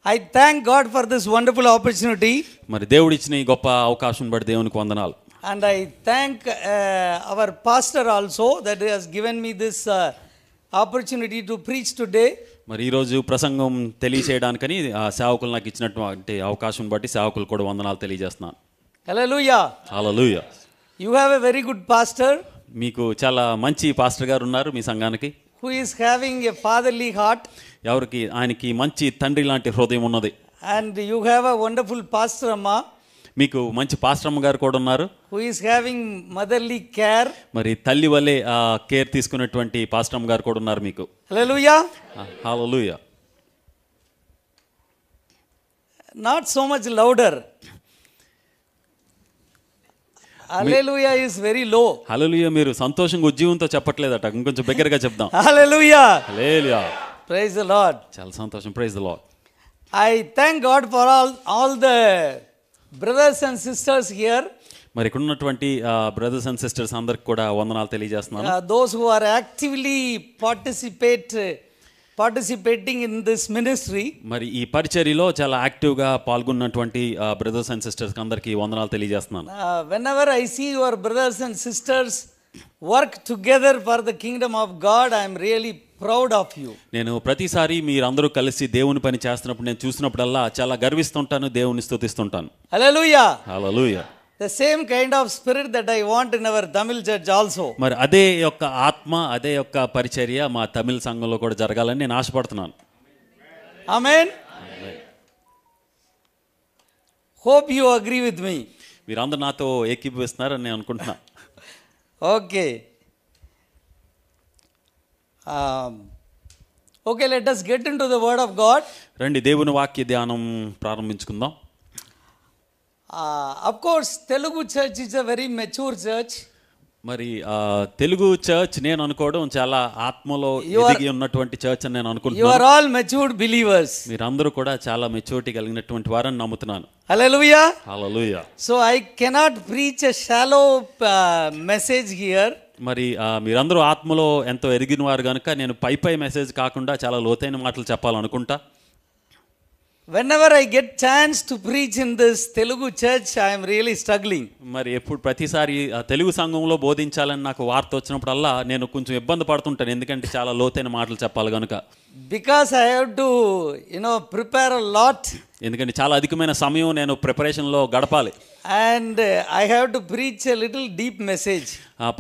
I thank God for this wonderful opportunity. మరి దేవుడు ఇచ్చిన ఈ గొప్ప అవకాశం బట్టి దేవునికి వందనాలు. And I thank our pastor also that he has given me this opportunity to preach today. మరి ఈరోజు ప్రసంగం తెలియచేయడానికని సేవకులు నాకు ఇచ్చినటువంటి అవకాశం బట్టి సేవకులు కూడా వందనాలు తెలియజేస్తున్నాను. Hallelujah. Hallelujah. You have a very good pastor. మీకు చాలా మంచి పాస్టర్ గారు ఉన్నారు మీ సంఘానికి. Who is having a fatherly heart. ఆయనకి మంచి తండ్రి లాంటి హృదయం ఉన్నది. And you have a wonderful pastor amma. మీకు మంచి పాస్టర్ అమ్మ గారు కూడా ఉన్నారు. Who is having motherly care. మరి తల్లి వలె కేర్ తీసుకునేటువంటి పాస్టర్ అమ్మ గారు కూడా ఉన్నారు మీకు. Hallelujah. Hallelujah. Not so much louder. Hallelujah is very low. హల్లెలూయా మీరు సంతోషంగా ఉజ్జీవంతో చెప్పట్లేదట, ఇంకొంచెం బిగ్గరగా చెప్దాం. Hallelujah. Hallelujah. Praise the Lord. చాలా సంతోషం. Praise the Lord. I thank God for all the brothers and sisters here. మరి ఇక్కడ ఉన్నటువంటి బ్రదర్స్ అండ్ సిస్టర్స్ అందరికి కూడా వందనాలు తెలియజేస్తున్నాను. Those who are actively participating in this ministry. మరి ఈ పరిచర్యలో చాలా యాక్టివ్ గా పాల్గొన్నటువంటి బ్రదర్స్ అండ్ సిస్టర్స్ అందరికి వందనాలు తెలియజేస్తున్నాను. Whenever I see your brothers and sisters work together for the kingdom of God, I am really proud of you. నేను ప్రతిసారి మీరందరూ కలిసి దేవుని పని చేస్తున్నప్పుడు నేను చూసినప్పుడల్లా చాలా గర్విస్తుంటాను, దేవుని స్తుతిస్తుంటాను. Hallelujah. Hallelujah. The same kind of spirit that I want in our Tamil church also. మరి అదే యొక్క ఆత్మ, అదే యొక్క పరిచర్య మా తమిళ సంఘంలో కూడా జరగాలని నేను ఆశపడుతున్నాను. Amen. Hope you agree with me. మీరందరూ నాతో ఏకీభవిస్తున్నారని నేను అనుకుంటున్నా. Okay. Okay, let us get into the word of God. రండి దేవుని వాక్య ధ్యానం ప్రారంభించుకుందాం. Of course, Telugu church is a very mature church. మరి తెలుగు చర్చ్ నేను అనుకోవడం చాలా ఆత్మలో ఎదిగి ఉన్నటువంటి చర్చ్ అని నేను అనుకుంటున్నాను. You are all matured believers. మీరందరూ కూడా చాలా మెచ్యూరిటీ కలిగినటువంటి వారని నమ్ముతున్నాను. Hallelujah. Hallelujah. So I cannot preach a shallow message here. మరి మీరందరూ ఆత్మలో ఎంతో ఎదిగిన వారు కనుక నేను పై మెసేజ్ కాకుండా చాలా లోతైన మాటలు చెప్పాలనుకుంటా. Whenever I get chance to preach in this Telugu church, I am really struggling. మరి ప్రతిసారి తెలుగు సంఘంలో బోధించాలని నాకు వార్త వచ్చినప్పుడల్లా నేను కొంచెం ఇబ్బంది పడుతుంటాను, ఎందుకంటే చాలా లోతైన మాటలు చెప్పాలి కనుక. Because I have to, prepare a lot. ఎందుకంటే చాలా అధికమైన సమయం నేను ప్రిపరేషన్లో గడపాలి. And I have to preach a little deep message.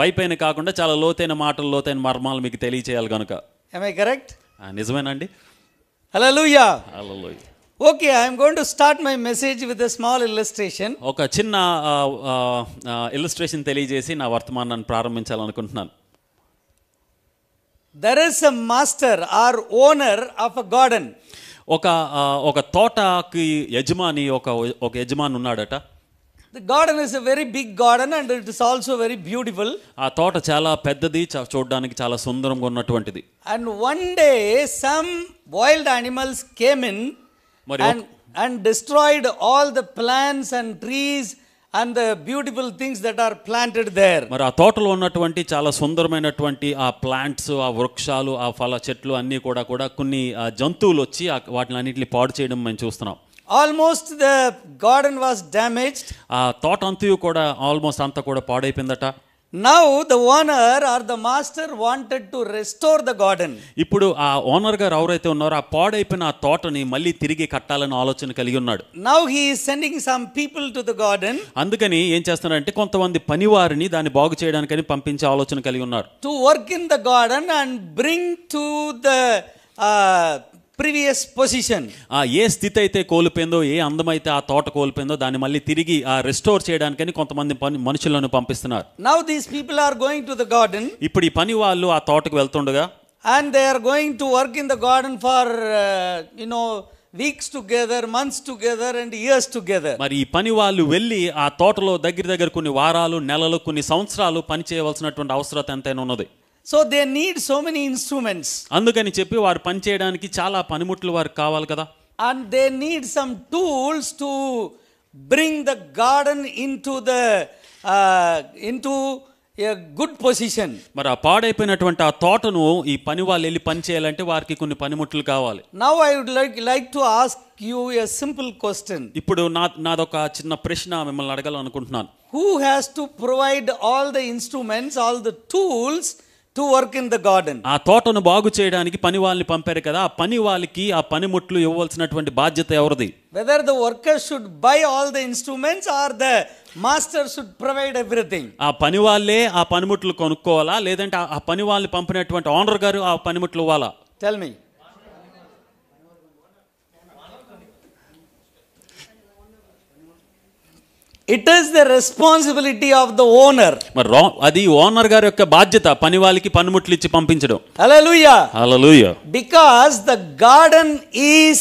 పైన కాకుండా చాలా లోతైన మాటలు, లోతైన మర్మాలు మీకు తెలియచేయాలి కనుక. Am I correct? నిజమేనండి. Hallelujah. Hallelujah. Okay, I am going to start my message with a small illustration. ఒక చిన్న ఇల్లస్ట్రేషన్ తెలియజేసి నా వర్తమానాన్ని ప్రారంభించాలనుకుంటున్నాను. There is a master or owner of a garden. ఒక తోటకి యజమాని ఒక యజమాని ఉన్నాడట. The garden is a very big garden and it is also very beautiful. ఆ తోట చాలా పెద్దది, చూడడానికి చాలా సుందరంగా ఉన్నటువంటిది. And one day some wild animals came in and destroyed all the plants and trees and the beautiful things that are planted there. మరి ఆ తోటలో ఉన్నటువంటి చాలా సుందరమైనటువంటి ఆ ప్లాంట్స్, ఆ వృక్షాలు, ఆ ఫల చెట్లు అన్నీ కూడా కొన్ని జంతువులు వచ్చి వాటిని అన్నిటిని పాడు చేయడం మేము చూస్తున్నాం. Almost the garden was damaged. ఆ తోట అంతా కూడా ఆల్మోస్ట్ అంతా కూడా పాడైపోయిందట. Now the owner or the master wanted to restore the garden. ఇప్పుడు ఆ ఓనర్ గారు ఎవరైతే ఉన్నారో ఆ పాడైపోయిన ఆ తోటని మళ్ళీ తిరిగి కట్టాలని ఆలోచన కలిగి ఉన్నాడు. Now he is sending some people to the garden. అందుకని ఏం చేస్తున్నారంటే కొంతమంది పనివారిని దాన్ని బాగు చేయడానికని పంపించే ఆలోచన కలిగి ఉన్నారు. To work in the garden and bring to the previous position. ఏ స్థితి అయితే కోల్పోయిందో, ఏ అందమైతే ఆ తోట కోల్పోయిందో దాన్ని మళ్ళీ తిరిగి రెస్టోర్ చేయడానికని కొంతమంది మనుషులను పంపిస్తున్నారు. Now these people are going to the garden. ఇప్పుడు ఈ పని వాళ్ళు ఆ తోటకు వెళ్తుండగా and they are going to work in the garden for weeks together, months together and years together. మరి ఈ పని వాళ్ళు వెళ్ళి ఆ తోటలో దగ్గర కొన్ని వారాలు, నెలలు, కొన్ని సంవత్సరాలు పని చేయవలసినటువంటి అవసరం ఎంతైనా ఉన్నది. So they need so many instruments. అందుకని చెప్పి వారు పని చేయడానికి చాలా పనిముట్లు వారికి కావాలి కదా. And they need some tools to bring the garden into a good position. మరి ఆ పాడైపోయినటువంటి ఆ తోటను ఈ పని వాళ్ళు వెళ్ళి పని చేయాలంటే వారికి కొన్ని పనిముట్లు కావాలి. Now I would like to ask you a simple question. ఇప్పుడు నాదొక చిన్న ప్రశ్న మిమ్మల్ని అడగాలనుకుంటున్నాను. Who has to provide all the instruments, all the tools to work in the garden? ఆ తోటను బాగు చేయడానికి పని వాళ్ళని పంపారు కదా, ఆ పని వాళ్ళకి ఆ పనిముట్లు ఇవ్వవలసినటువంటి బాధ్యత ఎవరిది? Whether the workers should buy all the instruments or the master should provide everything. ఆ పని వాళ్ళే ఆ పనిముట్లు కొనుక్కోవాలా, లేదంటే ఆ పని వాళ్ళని పంపినటువంటి ఓనర్ గారు ఆ పనిముట్లు ఇవ్వాలా? Tell me. It is the responsibility of the owner. మరి అది ఓనర్ గారి యొక్క బాధ్యత పని వాళ్ళకి పనిముట్లు ఇచ్చి పంపించడం. Hallelujah. Hallelujah. Because the garden is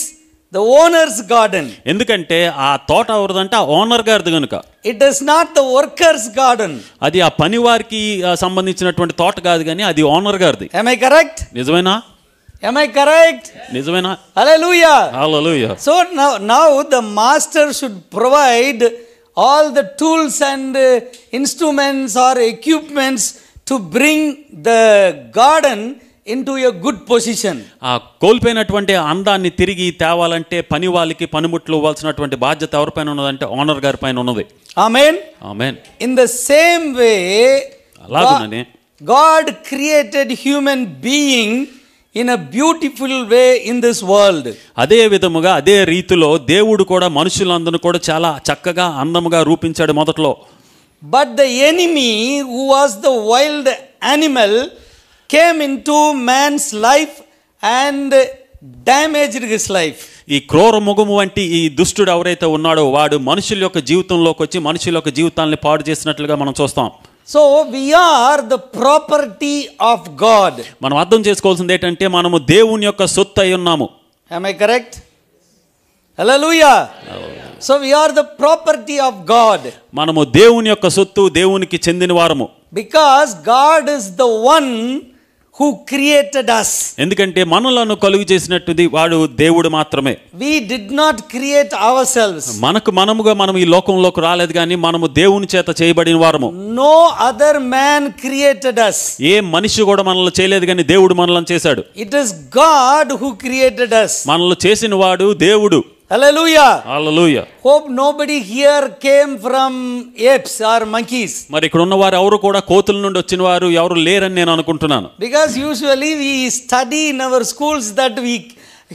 the owner's garden. ఎందుకంటే ఆ తోట ఎవరిదంటే ఆ ఓనర్ గారిది కనుక. It is not the worker's garden. అది ఆ పని వారికి సంబంధించినటువంటి తోట కాదు కానీ అది ఓనర్ గారిది. Am I correct? నిజమేనా? Am I correct? నిజమేనా? Hallelujah. Hallelujah. So now the master should provide all the tools and instruments or equipments to bring the garden into a good position. ఆ కోల్పోయినటువంటి అందాన్ని తిరిగి తేవాలంటే పని వాళ్ళకి పనిముట్లు ఇవ్వాల్సినటువంటి బాధ్యత ఎవరిపైన ఉన్నదంటే ఓనర్ గారి పైన ఉన్నది. Amen. Amen. In the same way, God created human being in a beautiful way in this world. అదే విధముగా అదే రీతిలో దేవుడు కూడా మనుషులందరిని కూడా చాలా చక్కగా అందముగా రూపించాడు మొదట్లో. But the enemy, who was the wild animal, came into man's life and damaged his life. ఈ క్రూర ముఖము వంటి ఈ దుష్టుడు ఎవరైతే ఉన్నాడో వాడు మనుషుల యొక్క జీవితంలోకి వచ్చి మనుషుల యొక్క జీవితాన్ని పాడు చేసినట్లుగా మనం చూస్తాం. So we are the property of God. మనం అర్థం చేసుకోవాల్సింది ఏంటంటే మనము దేవుని యొక్క సొత్తు అయి ఉన్నాము. Am I correct? Hallelujah. So we are the property of God. మనము దేవుని యొక్క సొత్తు, దేవునికి చెందిన వారము. Because God is the one who created us. ఎందుకంటే మనలను కలుగు చేసినట్టుది వాడు దేవుడు మాత్రమే. We did not create ourselves. మనముగా మనం ఈ లోకంలోకి రాలేదు కానీ మనము దేవుని చేత చేయబడిన వారము. No other man created us. ఏ మనిషి కూడా మనల్ని చేయలేదు కానీ దేవుడు మనల్ని చేశాడు. It is God who created us. మనల్ని చేసిన వాడు దేవుడు. Hallelujah. Hallelujah. Hope nobody here came from apes or monkeys. మరి ఇక్కడ ఉన్న వారు ఎవరు కూడా కోతుల నుండి వచ్చిన వారు ఎవరు లేరని నేను అనుకుంటున్నాను. Because usually we study in our schools that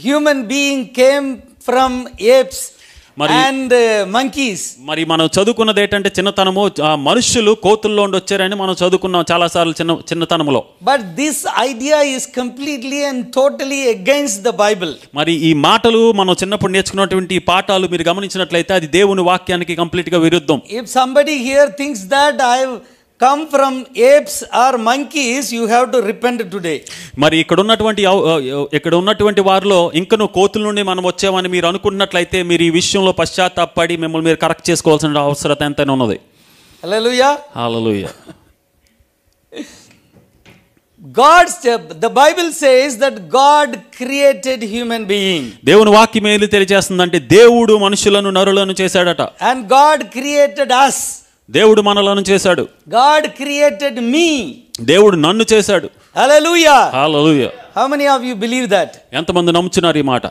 human being came from apes and monkeys. మరి మనం చదువుకున్నది ఏంటంటే చిన్నతనము మనుషులు కోతుల్లో నుండి వచ్చారని మనం చదువుకున్నాం చాలా సార్లు చిన్నతనములో. But this idea is completely and totally against the Bible. మరి ఈ మాటలు మనం చిన్నప్పుడు నేర్చుకున్నటువంటి ఈ పాఠాలు మీరు గమనించినట్లయితే అది దేవుని వాక్యానికి కంప్లీట్ గా విరుద్ధం. If somebody here thinks that I have come from apes or monkeys, you have to repent today. మరి ఇక్కడ ఉన్నటువంటి వారిలో ఇంకను కోతుల నుండి మనం వచ్చామని మీరు అనుకున్నట్లయితే మీరు ఈ విషయంలో పశ్చాత్తాపడి మిమ్మల్ని మీరు కరెక్ట్ చేసుకోవాల్సిన అవసరం ఎంతైనా ఉన్నది. Hallelujah. Hallelujah. The Bible says that God created human being. దేవుని వాక్యం ఏది తెలియజేస్తుందంటే దేవుడు మనుషులను నరులను చేశాడట. And God created us. దేవుడు మనలను చేశాడు. God created me. దేవుడు నన్ను చేశాడు. Hallelujah. Hallelujah. How many of you believe that? ఎంతమంది నమ్ముచున్నారు ఈ మాట?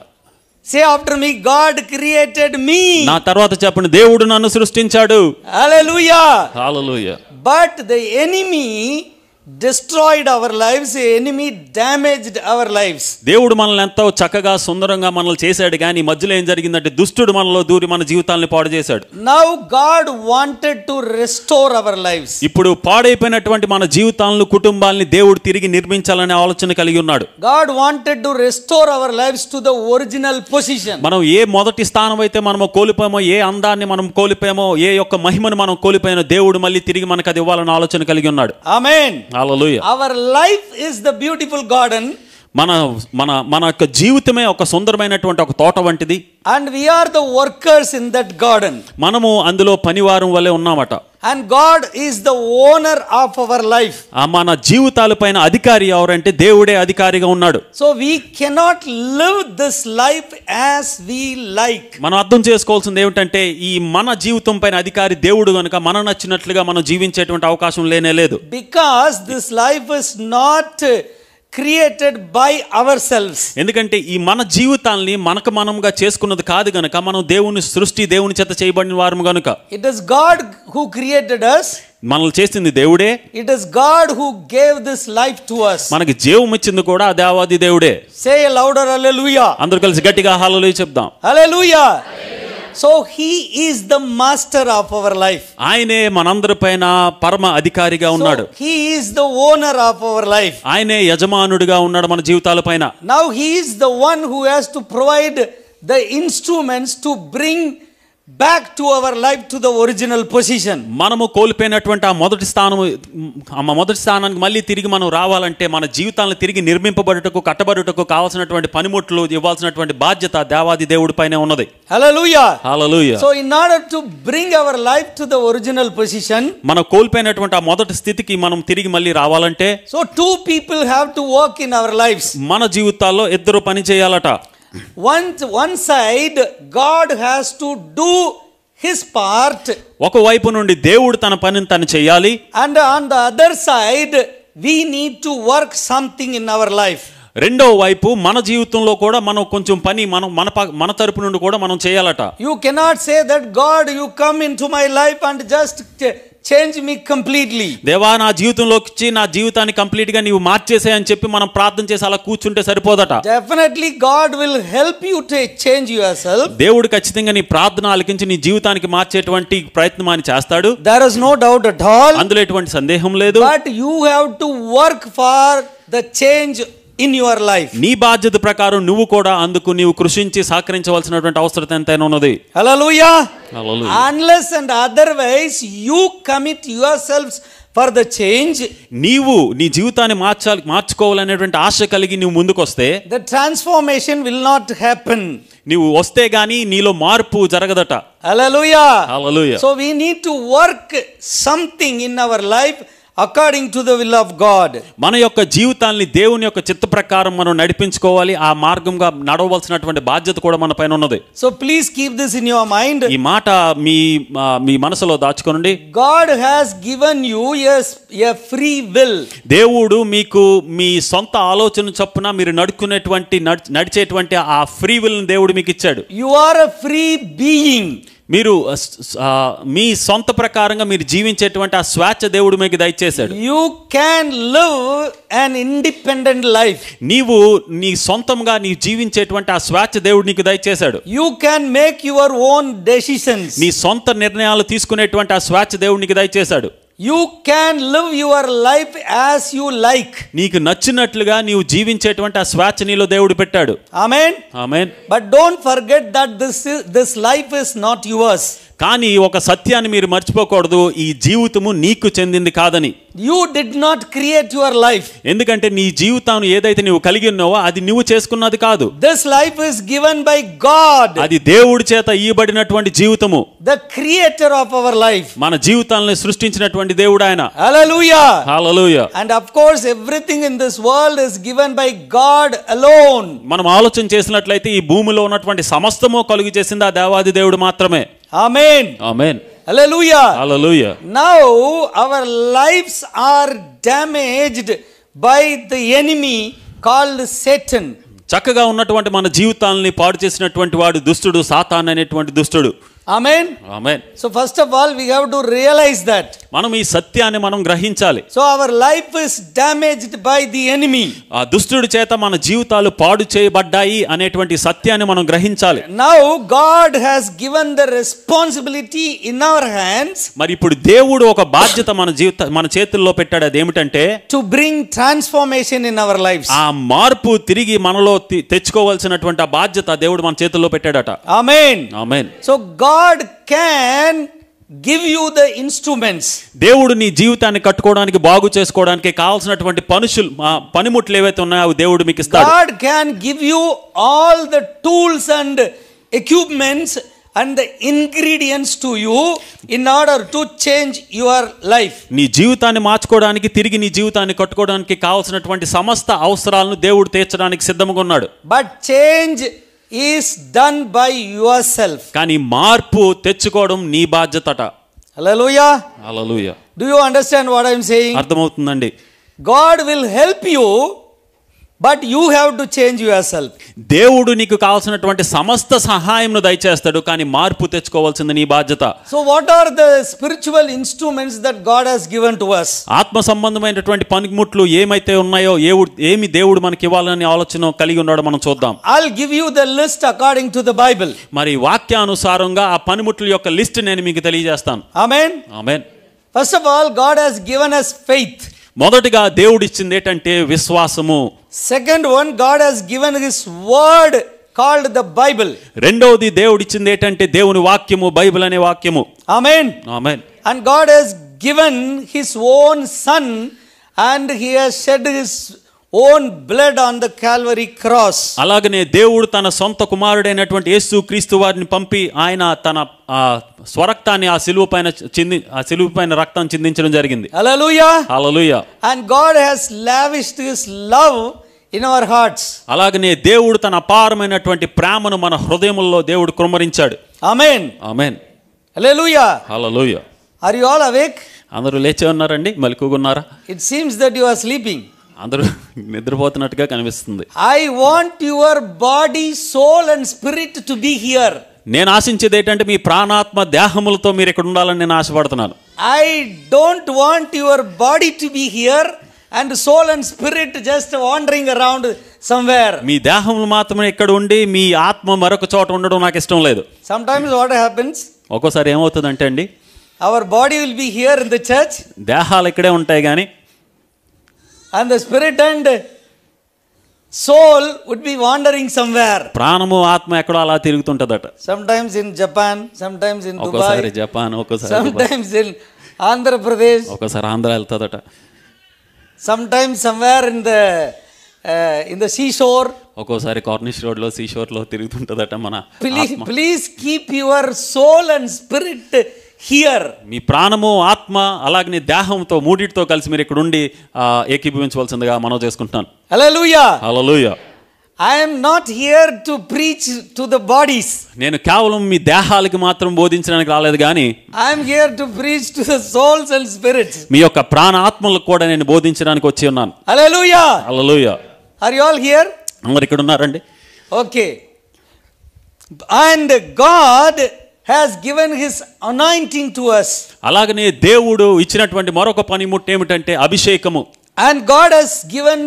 Say after me, God created me. నా తర్వాత చెప్పండి, దేవుడు నన్ను సృష్టించాడు. Hallelujah. Hallelujah. But the enemy destroyed our lives. The enemy damaged our lives. దేవుడు మనల్ని ఎంతో చక్కగా సుందరంగా మనల్ని చేశాడు కానీ మధ్యలో ఏం జరిగిందంటే దుష్టుడు మనలో దూరి మన జీవితాలను పాడు చేశాడు. Now God wanted to restore our lives. ఇప్పుడు పాడైపోయినటువంటి మన జీవితాలను కుటుంబాలని దేవుడు తిరిగి నిర్మించాలనే ఆలోచన కలిగి ఉన్నాడు. God wanted to restore our lives to the original position. మనం ఏ మొదటి స్థానం అయితే మనం కోల్పోయామో, ఏ అందాన్ని మనం కోల్పోయామో, ఏ యొక్క మహిమను మనం కోల్పోయామో దేవుడు మళ్ళీ తిరిగి మనకు అది ఇవ్వాలనే ఆలోచన కలిగి ఉన్నాడు. Amen. Hallelujah. Our life is the beautiful garden. మన మన మన యొక్క జీవితమే ఒక సుందరమైనటువంటి ఒక తోట వంటిది. And we are the workers in that garden. మనము అందులో పనివారం వలె ఉన్నామట. And God is the owner of our life. మన జీవితాలపైన అధికారి ఎవరంటే దేవుడే అధికారిగా ఉన్నాడు. So we cannot live this life as we like. మనం అర్థం చేసుకోవాల్సింది ఏమిటంటే ఈ మన జీవితం పైన అధికారి దేవుడు గనుక మన నచ్చినట్లుగా మనం జీవించేటువంటి అవకాశం లేనే లేదు. Because this life is not created by ourselves. ఎందుకంటే ఈ మన జీవితాల్ని మనకు మనంగా చేసుకున్నది కాదు గనుక మనం దేవుని సృష్టి దేవుని చేత చేయబడిన వారము గనుక. It is God who created us. మనల్ని చేసింది దేవుడే. It is God who gave this life to us. మనకి జీవం ఇచ్చింది కూడా ఆ దేవాది దేవుడే. Say a louder hallelujah. అందరూ కలిసి గట్టిగా హల్లెలూయా చెప్దాం. Hallelujah. So he is the master of our life. ఆయనే మనందరిపైన పరమ అధికారిగా ఉన్నాడు. So he is the owner of our life. ఆయనే యజమానుడిగా ఉన్నాడు మన జీవితాలపైన. Now he is the one who has to provide the instruments to bring back to our life to the original position. మనము కోల్పోయినటువంటి ఆ మొదటి స్థానానికి మళ్ళీ తిరిగి మనం రావాలంటే మన జీవితాలను తిరిగి నిర్మింపబడుటకు కట్టబడుటకు కావాల్సినటువంటి పనిముట్లు ఇవ్వాల్సినటువంటి బాధ్యత దేవాది దేవుడి పైనే ఉన్నది. Hallelujah. Hallelujah. So in order to bring our life to the original position, మనం కోల్పోయినటువంటి ఆ మొదటి స్థితికి మనం తిరిగి మళ్ళీ రావాలంటే so two people have to work in our lives. మన జీవితాల్లో ఇద్దరు పని చేయాలట. One side God has to do his part, ఒక వైపు నుండి దేవుడు తన పనిని తను చేయాలి. and on the other side we need to work something in our life. రెండో వైపు మన జీవితంలో కూడా మనం కొంచెం పని మన తరపు నుండి కూడా మనం చేయాలట. You cannot say that God you come into my life and just change me completely. దేవా నా జీవితంలోకి వచ్చి నా జీవితాన్ని కంప్లీట్ గా నీవు మార్చేసే అని చెప్పి మనం ప్రార్థన చేసి అలా కూర్చుంటే సరిపోదట. Definitely God will help you to change yourself. దేవుడు ఖచ్చితంగా నీ ప్రార్థన ఆలకించి నీ జీవితానికి మార్చేటువంటి ప్రయత్నం అని చేస్తాడు. There is no doubt at all. అందులో ఎటువంటి సందేహం లేదు. But you have to work for the change in your life. నీ బాధ్యత ప్రకారం నువ్వు కూడా అందుకు నీవు కృషించి సహకరించవలసినటువంటి అవసరం ఎంతైనా ఉన్నది. Hallelujah. Hallelujah. Unless and otherwise you commit yourselves for the change, నీవు నీ జీవితాన్ని మార్చుకోవాలనేటువంటి ఆశ కలిగి నువ్వు ముందుకొస్తే the transformation will not happen. నీవు వస్తే గానీ నీలో మార్పు జరగదట. Hallelujah. Hallelujah. So we need to work something in our life according to the will of God. మన యొక్క జీవితాన్ని దేవుని యొక్క చిత్త ప్రకారం మనం నడిపించుకోవాలి. ఆ మార్గంగా నడవవలసినటువంటి బాధ్యత కూడా మన పైన ఉన్నది. So please keep this in your mind. ఈ మాట మీ మనసులో దాచుకోండి. God has given you a free will. దేవుడు మీకు మీ సొంత ఆలోచన చొప్పున మీరు నడిచేటువంటి ఆ ఫ్రీ విల్ దేవుడు మీకు ఇచ్చాడు. You are a free being. మీరు మీ సొంత ప్రకారంగా మీరు జీవించేటువంటి ఆ స్వేచ్ఛ దేవుడు మీకు దయచేశాడు. You can live an independent life. నీవు నీ సొంతంగా నీ జీవించేటువంటి ఆ స్వేచ్ఛ దేవుడు నీకు దయచేశాడు. You can make your own decisions. నీ సొంత నిర్ణయాలు తీసుకునేటువంటి ఆ స్వేచ్ఛ దేవుడు నీకు దయచేశాడు. You can live your life as you like. నీకు నచ్చినట్లుగా నీవు జీవించేటువంటి ఆ స్వేచ్ఛ నీలో దేవుడు పెట్టాడు. Amen. Amen. But don't forget that this life is not yours. కానీ ఒక సత్యాన్ని మీరు మర్చిపోకూడదు, ఈ జీవితము నీకు చెందింది కాదని. You did not create your life. ఎందుకంటే నీ జీవితాన్ని ఏదైతే నీవు కలిగి ఉన్నావో అది నువ్వు చేసుకున్నది కాదు. This life is given by God. అది దేవుడి చేత ఇవ్వబడినటువంటి జీవితము. The creator of our life. మన జీవితాలను సృష్టించినటువంటి దేవుడు ఆయన. Hallelujah. Hallelujah. And of course everything in this world is given by God alone. మనం ఆలోచన చేసినట్లయితే ఈ భూమిలో ఉన్నటువంటి సమస్తము కలుగు చేసింది ఆ దేవాది దేవుడు మాత్రమే. Amen. Amen. Hallelujah. Hallelujah. Now our lives are damaged by the enemy called Satan. చక్కగా ఉన్నటువంటి మన జీవితాలని పాడు చేసినటువంటి వాడు దుష్టుడు, సాతాను అనేటువంటి దుష్టుడు. Amen. Amen. So first of all we have to realize that. మనం ఈ సత్యాన్ని మనం గ్రహించాలి. So our life is damaged by the enemy. ఆ దుష్టుడి చేత మన జీవితాలు పాడు చేయబడ్డాయి అనేటువంటి సత్యాన్ని మనం గ్రహించాలి. Now God has given the responsibility in our hands. మరి ఇప్పుడు దేవుడు ఒక బాధ్యత మన చేతుల్లో పెట్టాడు. అదేమిటంటే to bring transformation in our lives. ఆ మార్పు తిరిగి మనలో తెచ్చుకోవాల్సినటువంటి ఆ బాధ్యత దేవుడు మన చేతుల్లో పెట్టాడట. Amen. Amen. So God can give you the instruments. దేవుడు నీ జీవితాన్ని కట్టుకోవడానికి బాగు చేసుకోవడానికి కావాల్సినటువంటి పనిముట్లు ఏవైతే ఉన్నాయో అవి దేవుడు మీకు ఇస్తాడు. God can give you all the tools and equipments and the ingredients to you in order to change your life. నీ జీవితాన్ని మార్చుకోవడానికి తిరిగి నీ జీవితాన్ని కట్టుకోవడానికి కావాల్సినటువంటి సమస్త అవసరాలను దేవుడు తీర్చడానికి సిద్ధంగా ఉన్నాడు. But change is done by yourself. కానీ మార్పు తెచ్చుకోవడం నీ బాధ్యతట. Hallelujah. Hallelujah. Do you understand what I am saying? అర్థమవుతుందండి. God will help you, but you have to change yourself. దేవుడు నీకు కావాల్సినటువంటి సమస్త సహాయంను దయచేస్తాడు, కానీ మార్పు తెచ్చుకోవాల్సింది నీ బాధ్యత. So what are the spiritual instruments that God has given to us? ఆత్మ సంబంధమైనటువంటి పనిముట్లు ఏమైతే ఉన్నాయో ఏమి దేవుడు మనకి ఇవ్వాలని ఆలోచన కలిగి ఉన్నాడో మనం చూద్దాం. I'll give you the list according to the Bible. మరి వాక్యానుసారంగా ఆ పనిముట్ల యొక్క లిస్ట్ నేను మీకు తెలియజేస్తాను. Amen. Amen. First of all, God has given us faith. మొదటిగా దేవుడు ఇచ్చింది ఏంటంటే విశ్వాసము. Second one, God has given his word called the Bible. రెండోది దేవుడు ఇచ్చింది ఏంటంటే దేవుని వాక్యము, బైబిల్ అనే వాక్యము. Amen. Amen. And God has given his own son and he has shed his own blood on the Calvary cross. అలాగనే దేవుడు తన సొంత కుమారుడైనటువంటి యేసు క్రీస్తు వారిని పంపి ఆయన తన స్వరక్తాన్ని ఆ సిలువ పైన రక్తం చిందించడం జరిగింది. Hallelujah. Hallelujah. And God has lavished his love in our hearts. అలాగనే దేవుడు తన అపారమైనటువంటి ప్రేమను మన హృదయముల్లో దేవుడు కుమ్మరించాడు. Amen. Amen. Hallelujah. Hallelujah. Are you all awake? అందరూ లేచే ఉన్నారండి? మెలకుగున్నారా? It seems that you are sleeping. అందరూ నిద్రపోతున్నట్టుగా కనిపిస్తుంది. I want your body, soul and spirit to be here. నేను ఆశించేది ఏంటంటే మీ ప్రాణాత్మ దేహములతో మీరు ఇక్కడ ఉండాలని నేను ఆశపడుతున్నాను. I don't want your body to be here and soul and spirit just wandering around somewhere. మీ దేహములు మాత్రమే ఇక్కడ ఉండి మీ ఆత్మ మరొక చోట ఉండడం నాకు ఇష్టం లేదు. Sometimes what happens? ఒక్కోసారి ఏమవుతుందంటే అండి, our body will be here in the church దేహాలు ఇక్కడే ఉంటాయి కానీ and the spirit and soul would be wandering somewhere. ప్రాణము ఆత్మ ఎక్కడో అలా తిరుగుతుంటదట. Sometimes in Japan, sometimes in ఒక్కోసారి Dubai, జపాన్, ఒక్కోసారి sometimes in Andhra Pradesh, ఒక్కోసారి ఆంధ్ర వెళ్తుందట. sometimes somewhere in the seashore. ఒక్కోసారి కార్నిష్ రోడ్ లో సీషోర్ లో తిరుగుతుంటదట మన ఆత్మ. Please keep your soul and spirit here. మీ ప్రాణము, ఆత్మ అలాగే దేహంతో మూడిటితో కలిసి మీరు ఇక్కడ ఉండి ఏకీభవించవలసిందిగా మనవి చేసుకుంటున్నాను. Hallelujah. Hallelujah. I am not here to preach to the bodies. నేను కేవలం మీ దేహాలకి మాత్రం బోధించడానికి రాలేదు కానీ I am here to preach to the souls and spirits. మీ యొక్క ప్రాణ ఆత్మలకు కూడా నేను బోధించడానికి వచ్చి ఉన్నాను. Hallelujah. Hallelujah. Are you all here? అందరు ఇక్కడ ఉన్నారండి? Okay. And God has given his anointing to us. అలాగనే దేవుడు ఇచ్చినటువంటి మరొక పనిముట్టు ఏమిటంటే అభిషేకము. And God has given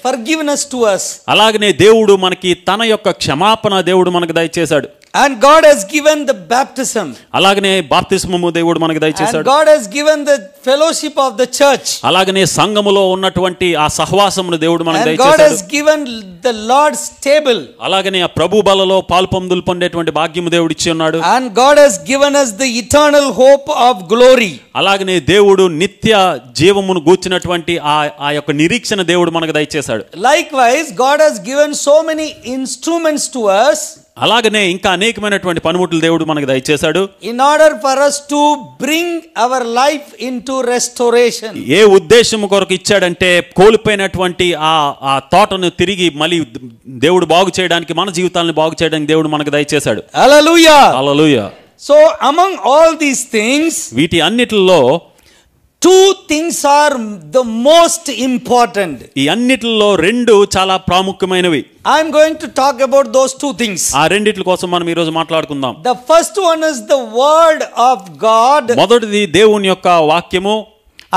forgiveness to us. అలాగనే దేవుడు మనకి తన యొక్క క్షమాపణ దేవుడు మనకు దయచేశాడు. And God has given the baptism. అలాగనే బాప్తిస్మము దేవుడు మనకు దయచేశాడు. And God has given the fellowship of the church. అలాగనే సంఘములో ఉన్నటువంటి ఆ సహవాసమును దేవుడు మనకు దయచేశాడు. And God has given the Lord's table. అలాగనే ఆ ప్రభు బలలో పాల్పొందులు పొందేటువంటి భాగ్యము దేవుడు ఇచ్చి ఉన్నాడు. And God has given us the eternal hope of glory. అలాగనే దేవుడు నిత్య జీవమును గూర్చినటువంటి ఆ యొక్క నిరీక్షణ దేవుడు మనకు దయచేశాడు. Likewise, God has given so many instruments to us. అలాగనే ఇంకా అనేకమైనటువంటి పనిముట్లు దేవుడు మనకు దయచేశాడు. In order for us to bring our life into restoration. ఏ ఉద్దేశం కొరకు ఇచ్చాడంటే కోల్పోయినటువంటి ఆ తోటను తిరిగి మళ్ళీ దేవుడు బాగు చేయడానికి, మన జీవితాలను బాగు చేయడానికి దేవుడు మనకు దయచేశాడు. Hallelujah. Hallelujah. So among all these things, వీటి అన్నిటిలో two things are the most important. ఈ అన్నిటిలో రెండు చాలా ప్రాముఖ్యమైనవి. I am going to talk about those two things. ఆ రెండిటి కోసం మనం ఈ రోజు మాట్లాడుకుందాం. The first one is the word of God. మొదటిది దేవుని యొక్క వాక్యము.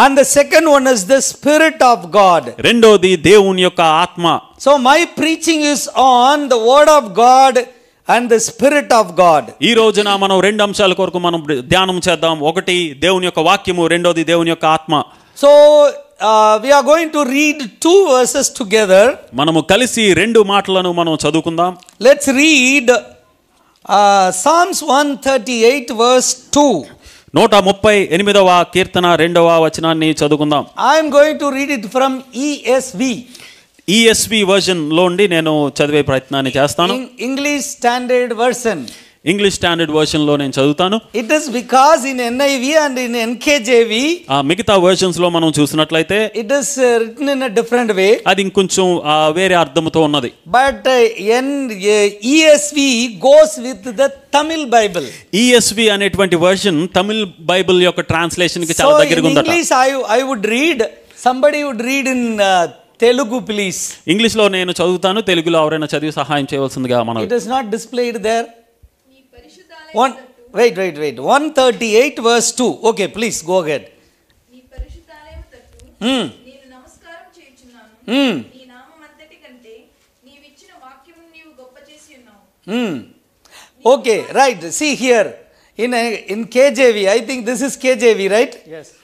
And the second one is the spirit of God. రెండోది దేవుని యొక్క ఆత్మ. So my preaching is on the word of God and the spirit of God. ఈ రోజున మనం రెండు అంశాల కొరకు మనం ధ్యానం చేద్దాం. ఒకటి దేవుని యొక్క వాక్యము, రెండోది దేవుని యొక్క ఆత్మ. So we are going to read two verses together. మనము కలిసి రెండు మాటలను మనం చదువుకుందాం. Let's read Psalms 138 verse 2. 138వ కీర్తన 2వ వచనాన్ని చదువుకుందాం. I am going to read it from ESV. ESV version లో ఉండి నేను చదివే ప్రయత్నాన్ని చేస్తాను. English Standard Version. English standard version లో నేను చదువుతాను. It is because in NIV and in NKJV మిగతా వర్షన్స్ లో మనం చూసినట్లయితే it is written in a different way. అది ఇంకొంచెం వేరే అర్థంతో ఉన్నది. But ESV goes with the Tamil Bible. ESV అనేటువంటి వర్షన్ తమిళ్ బైబిల్ యొక్క ట్రాన్స్లేషన్ కి చాలా దగ్గరగా ఉందట. So in English I would read, somebody would read in Telugu please. English లో నేను చదువుతాను, తెలుగులో ఎవరైనా చదివి సహాయం చేయవలసిందిగా మనం. It is not displayed there. Wait. 138 verse 2. Okay, please go ahead. Okay, right. See here in KJV, I think this is KJV, right? Yes.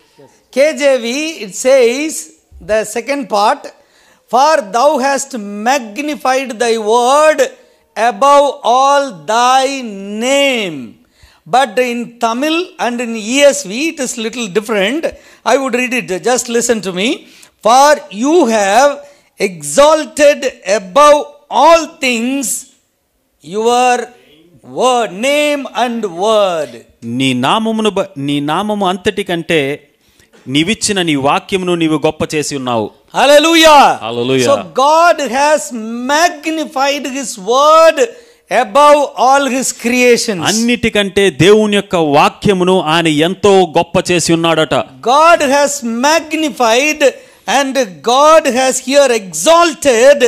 KJV, it says the second part, for thou hast magnified thy word above all thy name. But in Tamil and in ESV it is little different. I would read it, just listen to me. For you have exalted above all things your word, name and word. నీ నామము అంతటి కంటే నీవిచ్చిన నీ వాక్యమును నీవు గొప్ప చేసి ఉన్నావు. Hallelujah. Hallelujah. So God has magnified his word above all his creations. అన్నిటికంటే దేవుని యొక్క వాక్యమును ఆయన ఎంతో గొప్ప చేసి ఉన్నాడట. God has magnified and God has here exalted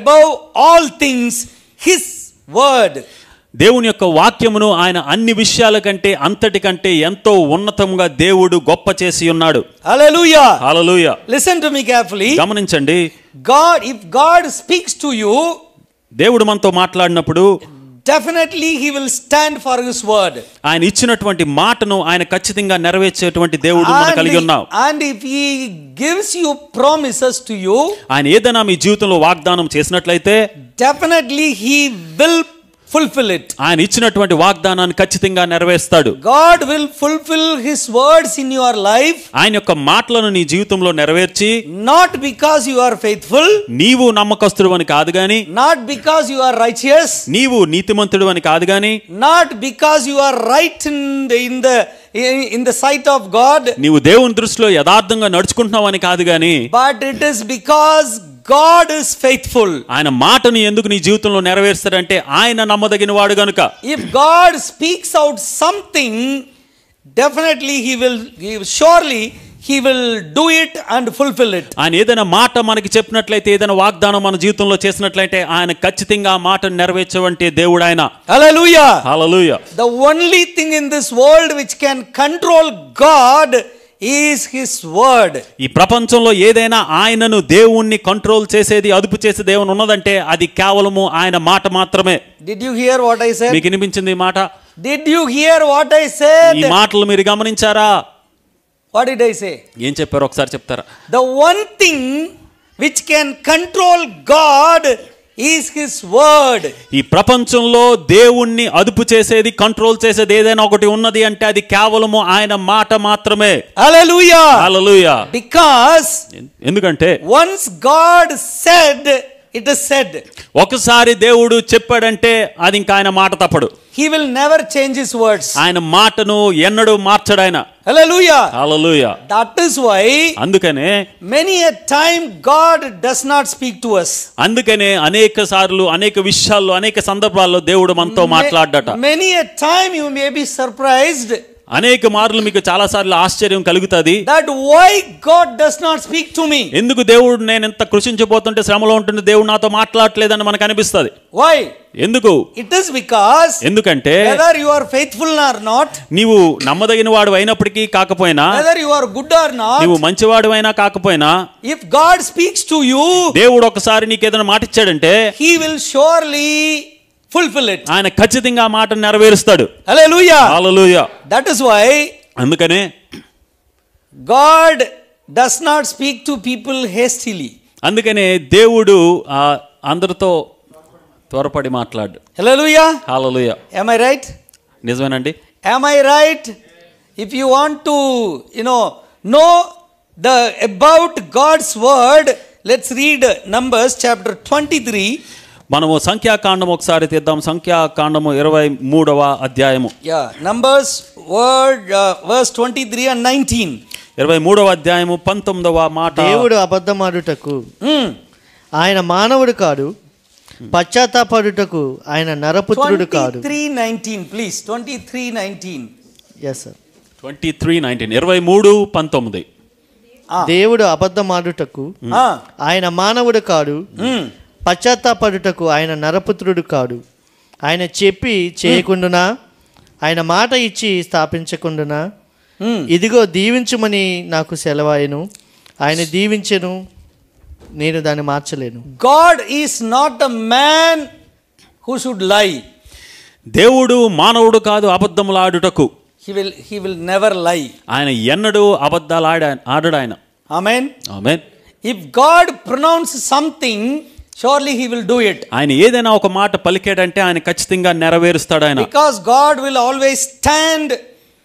above all things his word. దేవుని యొక్క వాక్యమును ఆయన అన్ని విషయాల కంటే అంతటికంటే ఎంతో ఉన్నతంగా దేవుడు గొప్ప చేసి ఉన్నాడు. Hallelujah. Hallelujah. Listen to me carefully. గమనించండి. If God speaks to you, దేవుడు మనతో మాట్లాడినప్పుడు definitely he will stand for his word. ఆయన ఇచ్చినటువంటి మాటను ఆయన ఖచ్చితంగా నెరవేర్చేటువంటి దేవుడు మనం కలిగి ఉన్నాం. And if he gives you promises to you, ఆయన ఏదైనా మీ జీవితంలో వాగ్దానం చేసినట్లయితే definitely he will fulfill it. ఆయన ఇచ్చినటువంటి వాగ్దానాన్ని ఖచ్చితంగా నెరవేర్స్తాడు. God will fulfill his words in your life. ఆయన యొక్క మాటలను నీ జీవితంలో నెరవేర్చి, not because you are faithful, నీవు నమ్మకస్తుడు అని కాదు గాని, not because you are righteous, నీవు నీతిమంతుడు అని కాదు గాని, not because you are right in the sight of God, నీవు దేవుని దృష్టిలో యథార్థంగా నడుచుకుంటున్నావు అని కాదు గాని, but it is because God is faithful. ఆయన మాటను ఎందుకు నీ జీవితంలో నెరవేర్స్తాడంటే ఆయన నమ్మదగిన వాడు గనుక. If God speaks out something, definitely surely he will do it and fulfill it. ఆయన ఏదైనా మాట మనకి చెప్పినట్లయితే, ఏదైనా వాగ్దానం మన జీవితంలో చేసినట్లయితే ఆయన ఖచ్చితంగా ఆ మాటను నెరవేర్చేవంటి దేవుడు ఆయన. Hallelujah. Hallelujah. The only thing in this world which can control God is his word. ఈ ప్రపంచంలో ఏదైనా ఆయనను దేవుణ్ణి కంట్రోల్ చేసేది, అదుపు చేసే దేవుని ఉన్నదంటే అది కేవలము ఆయన మాట మాత్రమే. Did you hear what I said? మీకు వినిపించింది ఈ మాట? Did you hear what I said? ఈ మాటలు మీరు గమనించారా? What did I say? ఏం చెప్పారో ఒకసారి చెప్తారా? The one thing which can control God is his word. ఈ ప్రపంచంలో దేవుణ్ణి అదుపు చేసేది, కంట్రోల్ చేసేది ఏదైనా ఒకటి ఉన్నది అంటే అది కేవలము ఆయన మాట మాత్రమే. Hallelujah. హల్లెలూయా. Because ఎందుకంటే once God said, it is said. ఒకసారి దేవుడు చెప్పాడంటే అది ఇంకా ఆయన మాట తప్పడు. He will never change his words. ఆయన మాటను ఎన్నడూ మార్చడు ఆయన. Hallelujah. Hallelujah. That is why అందుకనే many a time God does not speak to us. అందుకనే అనేక సార్లు, అనేక విషయాల్లో, అనేక సందర్భాల్లో దేవుడు మనతో మాట్లాడ్డట. Many a time you may be surprised అనేక మార్లు మీకు చాలా సార్లు ఆశ్చర్యం కలుగుతుంది. that why God does not speak to me. ఎందుకు దేవుడు నేను ఎంత కృషించిపోతుంటే, శ్రమలో ఉంటుంటే దేవుడు నాతో మాట్లాడట్లేదని మనకు అనిపిస్తుంది. Why? ఎందుకు? It is because ఎందుకంటే whether you are faithful or not, నీవు నమ్మదగిన వాడు అయినప్పటికీ కాకపోయినా, whether you are good or not, నీవు మంచివాడు అయినా కాకపోయినా, if God speaks to you, దేవుడు ఒకసారి నీకు ఏదైనా మాట ఇచ్చాడంటే he will surely fulfill it. ఆయన ఖచ్చితంగా ఆ మాటను నెరవేరుస్తాడు. Hallelujah. Hallelujah. That is why అందుకనే God does not speak to people hastily. అందుకనే దేవుడు అందరితో త్వరపడి మాట్లాడు. Hallelujah. Hallelujah. Am I right? నిజమేనండి. Am I right? If you want to, know about God's word, let's read Numbers chapter 23. మనము సంఖ్యాకాండం ఒకసారి తీద్దాం. సంఖ్యాకాండము 23వ అధ్యాయము. Numbers verse 23 and 19. 23వ అధ్యాయము 19వ మాట. దేవుడు అబద్ధమాడుటకు ఆయన మానవుడు కాడు, పశ్చాత్తాపడుటకు ఆయన నరపుత్రుడు కాడు. 23:19 please. 23:19. yes sir. 23:19 23:19. దేవుడు అబద్ధమాడుటకు ఆయన మానవుడు కాడు, పశ్చాత్తాపడుటకు ఆయన నరపుత్రుడు కాడు. ఆయన చెప్పి చేయకుండునా, ఆయన మాట ఇచ్చి స్థాపించకుండునా, ఇదిగో దీవించుమని నాకు సెలవాయను, ఆయన దీవించెను, నేను దాన్ని మార్చలేను. God is not a man who should lie. దేవుడు మానవుడు కాదు అబద్ధములాడుటకు. He will never lie. ఆయన ఎన్నడూ అబద్ధాలు ఆడడు ఆయన. Amen. Amen. If God pronounces something, surely he will do it. ఆయన ఏదైనా ఒక మాట పలికాడంటే ఆయన ఖచ్చితంగా నెరవేరుస్తాడు ఆయన. Because God will always stand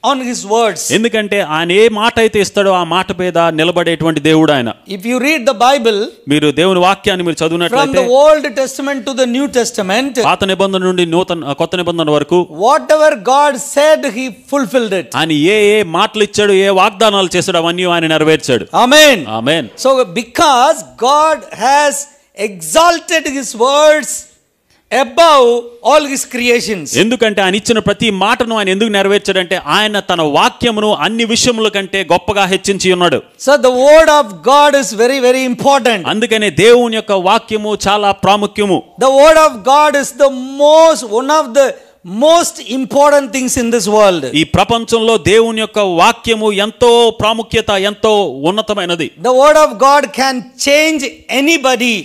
on his words. ఎందుకంటే ఆయన ఏ మాట అయితే ఇస్తాడో ఆ మాట మీద నిలబడేటువంటి దేవుడు ఆయన. If you read the Bible, మీరు దేవుని వాక్యాన్ని మీరు చదివినట్లయితే, from the Old Testament to the New Testament, పాత నిబంధన నుండి కొత్త నిబంధన వరకు, whatever God said, he fulfilled it. ఆయన ఏ మాటలు ఇచ్చాడు, ఏ వాగ్దానాలు చేశాడు, అవన్నీ ఆయన నెరవేర్చాడు. Amen. Amen. So because God has exalted his words above all his creations. ఎందుకంటే ఆయన ఇచ్చిన ప్రతి మాటను ఆయన ఎందుకు నెరవేర్చాడంటే ఆయన తన వాక్యమును అన్ని విషయముల కంటే గొప్పగా హెచ్చించి ఉన్నాడు. So the word of God is very very important. అందుకనే దేవుని యొక్క వాక్యము చాలా ప్రాముఖ్యము. The word of God is one of the most important things in this world. ఈ ప్రపంచంలో దేవుని యొక్క వాక్యము ఎంతో ప్రాముఖ్యత, ఎంతో ఉన్నతమైనది. The word of God can change anybody,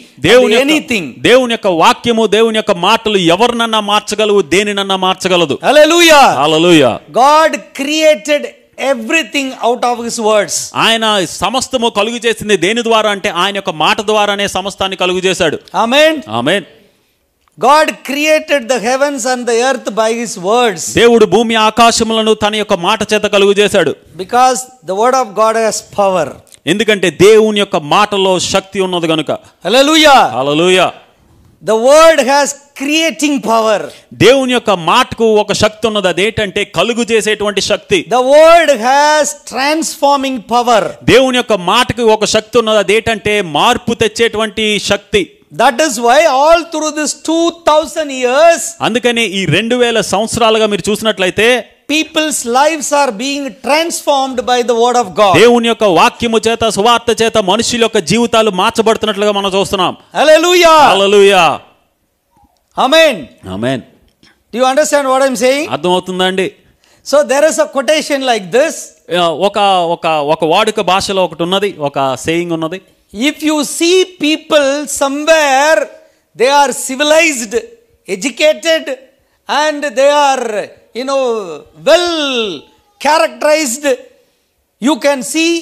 anything. దేవుని యొక్క వాక్యము, దేవుని యొక్క మాటలు ఎవరినన్నా మార్చగలవు, దేనినన్నా మార్చగలదు. Hallelujah. Hallelujah. God created everything out of his words. ఆయన సమస్తము కలుగు చేసింది దేని ద్వారా అంటే ఆయన యొక్క మాట ద్వారానే సమస్తాన్ని కలుగు చేశాడు. Amen. Amen. God created the heavens and the earth by his words. దేవుడు భూమి ఆకాశములను తన యొక్క మాట చేత కలుగు చేశాడు. Because the word of God has power. ఎందుకంటే దేవుని యొక్క మాటలో శక్తి ఉన్నది గనుక. Hallelujah. Hallelujah. The word has creating power. దేవుని యొక్క మాటకు ఒక శక్తి ఉన్నది. అదేంటంటే కలుగు చేసేటువంటి శక్తి. The word has transforming power. దేవుని యొక్క మాటకు ఒక శక్తి ఉన్నది. అదేంటంటే మార్పు తెచ్చేటువంటి శక్తి. That is why all through this 2000 years, అందుకనే ఈ 2000 సంవత్సరాలుగా మీరు చూసినట్లయితే people's lives are being transformed by the word of God. దేవుని యొక్క వాక్యము చేత, సువార్త చేత మనుషుల యొక్క జీవితాలు మార్చబడుతున్నట్లుగా మనం చూస్తున్నాం. Hallelujah. Hallelujah. Amen. Amen. Do you understand what I'm saying? అర్థమవుతుందా అండి? So there is a quotation like this. ఒక వాడుక భాషలో ఒకటి ఉన్నది, ఒక సేయింగ్ ఉన్నది. If you see people somewhere, they are civilized, educated, and they are, well characterized, you can see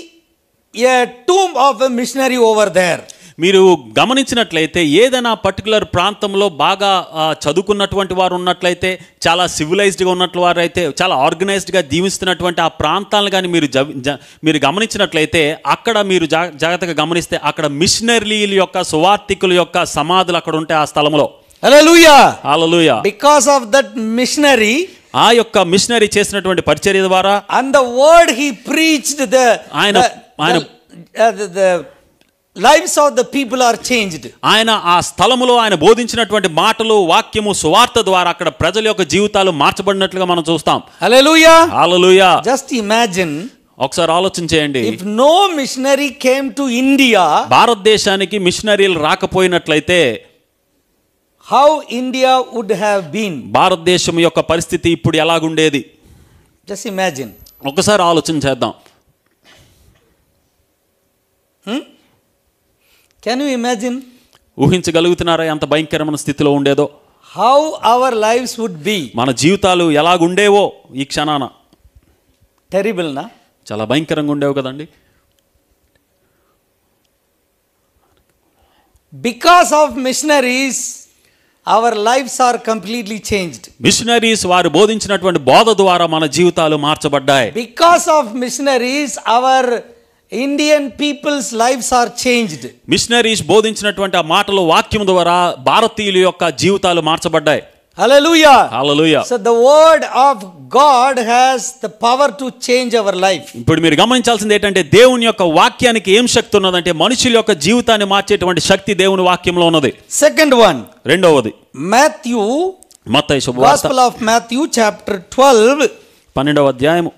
a tomb of a missionary over there. మీరు గమనించినట్లయితే ఏదైనా పర్టికులర్ ప్రాంతంలో బాగా చదువుకున్నటువంటి వారు ఉన్నట్లయితే, చాలా సివిలైజ్డ్గా ఉన్నట్లు వారు అయితే, చాలా ఆర్గనైజ్డ్గా జీవిస్తున్నటువంటి ఆ ప్రాంతాలను కానీ మీరు గమనించినట్లయితే అక్కడ మీరు జాగ్రత్తగా గమనిస్తే అక్కడ మిషనరీల యొక్క, సువార్థికుల యొక్క సమాధులు అక్కడ ఉంటాయి ఆ స్థలంలో. హల్లెలూయా. హల్లెలూయా. Because of that missionary, ఆ యొక్క మిషనరీ చేసినటువంటి పరిచర్య ద్వారా, and the word he preached, the lives of the people are changed. ఆయన ఆ స్థలములో ఆయన బోధించినటువంటి మాటలు, వాక్యము, సువార్త ద్వారా అక్కడ ప్రజల యొక్క జీవితాలు మార్చబడినట్లుగా మనం చూస్తాం. హల్లెలూయా. హల్లెలూయా. Just imagine, ఒకసారి ఆలోచన చేయండి, if no missionary came to India, భారతదేశానికి మిషనరీలు రాకపోయినట్లయితే how India would have been. భారతదేశం యొక్క పరిస్థితి ఇప్పుడు ఎలాగుండేది? Just imagine. ఒకసారి ఆలోచన చేద్దాం. Can you imagine? ఊహించగలుగుతున్నారా ఎంత భయంకరమైన స్థితిలో ఉండేదో? How our lives would be. మన జీవితాలు ఎలాగుండేవో ఈ క్షణాన. Terrible, na? చాలా భయంకరంగా ఉండేవి కదండి. Because of missionaries, our lives are completely changed. Missionaries వారు బోధించినటువంటి బోధ ద్వారా మన జీవితాలు మార్చబడ్డాయి. Because of missionaries, our Indian people's lives are changed. Missionaries బోధించినటువంటి ఆ మాటలు వాక్యం ద్వారా భారతీయుల యొక్క జీవితాలు మార్చబడ్డాయి. Hallelujah. Hallelujah. So the word of God has the power to change our life. ఇప్పుడు మీరు గమనించాల్సింది ఏంటంటే దేవుని యొక్క వాక్యానికి ఏం శక్తి ఉన్నదంటే మనుషుల యొక్క జీవితాన్ని మార్చేటువంటి శక్తి దేవుని వాక్యంలో ఉన్నది. Second one, రెండవది Matthew, మత్తయి శుభవార్త Gospel of Matthew chapter 12, 12వ అధ్యాయము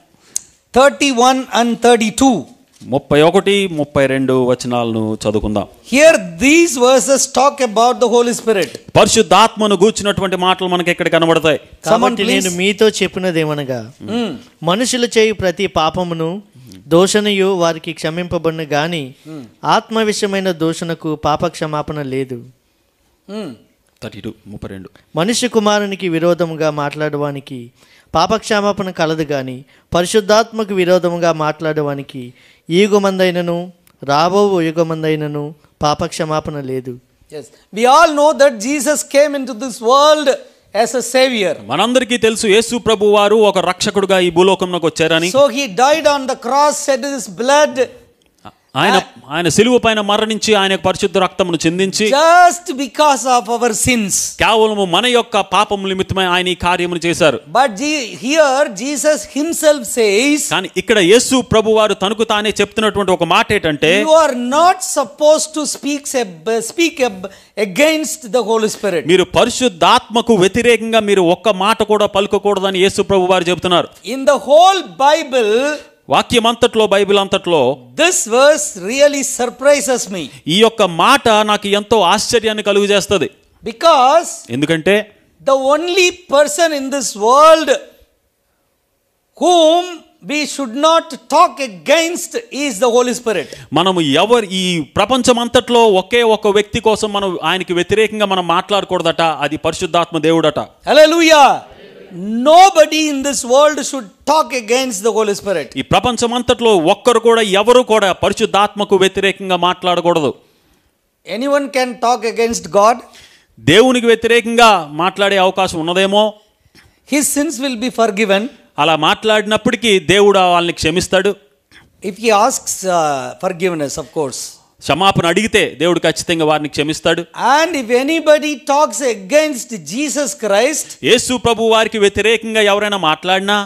31 and 32. 31, 32 వచనాలను చదువుకుందాం. Here these verses talk about the Holy Spirit. పరిశుద్ధాత్మను గూర్చినటువంటి మాటలు మనకి ఇక్కడ కనబడతాయి. కాబట్టి నేను మీతో చెప్పినదేమనగా మనుషులు చేయు ప్రతి పాపమును దోషణయు వారికి క్షమింపబడును గాని ఆత్మ విషయమైన దోషణకు పాప క్షమాపణ లేదు. 32, 32. మనుష్య కుమారునికి విరోధముగా మాట్లాడవానికి పాపక్షమాపణ కలదు గాని పరిశుద్ధాత్మకు విరోధముగా మాట్లాడవానికి ఈ యుగమందైనను రాబో యుగమందైనను పాపక్షమాపణ లేదు. Yes, we all know that Jesus came into this world as a savior. మనందరికీ తెలుసు యేసు ప్రభు వారు ఒక రక్షకుడుగా ఈ భూలోకంలోకి వచ్చారని. So he died on the cross, shed his blood. ఆయన సిలువ పైన మరణించి ఆయన పరిశుద్ధ రక్తమును చిందించి just because of our sins. కేవలము మన యొక్క పాపం నిమిత్తమై ఆయన ఈ కార్యమును చేశారు. But here Jesus himself says, కానీ ఇక్కడ యేసు ప్రభు వారు తనకు తానే చెప్తున్నటువంటి ఒక మాట ఏంటంటే you are not supposed to speak against the Holy Spirit. మీరు పరిశుద్ధాత్మకు వ్యతిరేకంగా మీరు ఒక్క మాట కూడా పలుకకూడదని యేసు ప్రభు వారు చెప్తున్నారు. In the whole Bible, వాక్యం అంతట్లో బైబిల్ అంతట్లో this verse really surprises me. ఈ యొక్క మాట నాకు ఎంతో ఆశ్చర్యాన్ని కలుగజేస్తుంది. Because ఎందుకంటే the only person in this world whom we should not talk against is the Holy Spirit. మనము ఈ ప్రపంచం అంతట్లో ఒకే ఒక వ్యక్తి కోసం మనం ఆయనకి వ్యతిరేకంగా మనం మాట్లాడకూడదట, అది పరిశుద్ధాత్మ దేవుడట. Hallelujah. Nobody in this world should talk against the Holy Spirit. ఈ ప్రపంచం అంతట్లో ఎవరు కూడా పరిశుద్ధాత్మకు వ్యతిరేకంగా మాట్లాడకూడదు. Anyone can talk against God. దేవునికి వ్యతిరేకంగా మాట్లాడే అవకాశం ఉన్నదేమో. His sins will be forgiven. అలా మాట్లాడినప్పటికీ దేవుడు వాళ్ళని క్షమిస్తాడు. If he asks forgiveness, of course. క్షమాపణ అడిగితే దేవుడు ఖచ్చితంగా వారిని క్షమిస్తాడు. And if anybody talks against Jesus Christ, యేసు ప్రభు వారికి వ్యతిరేకంగా ఎవరైనా మాట్లాడినా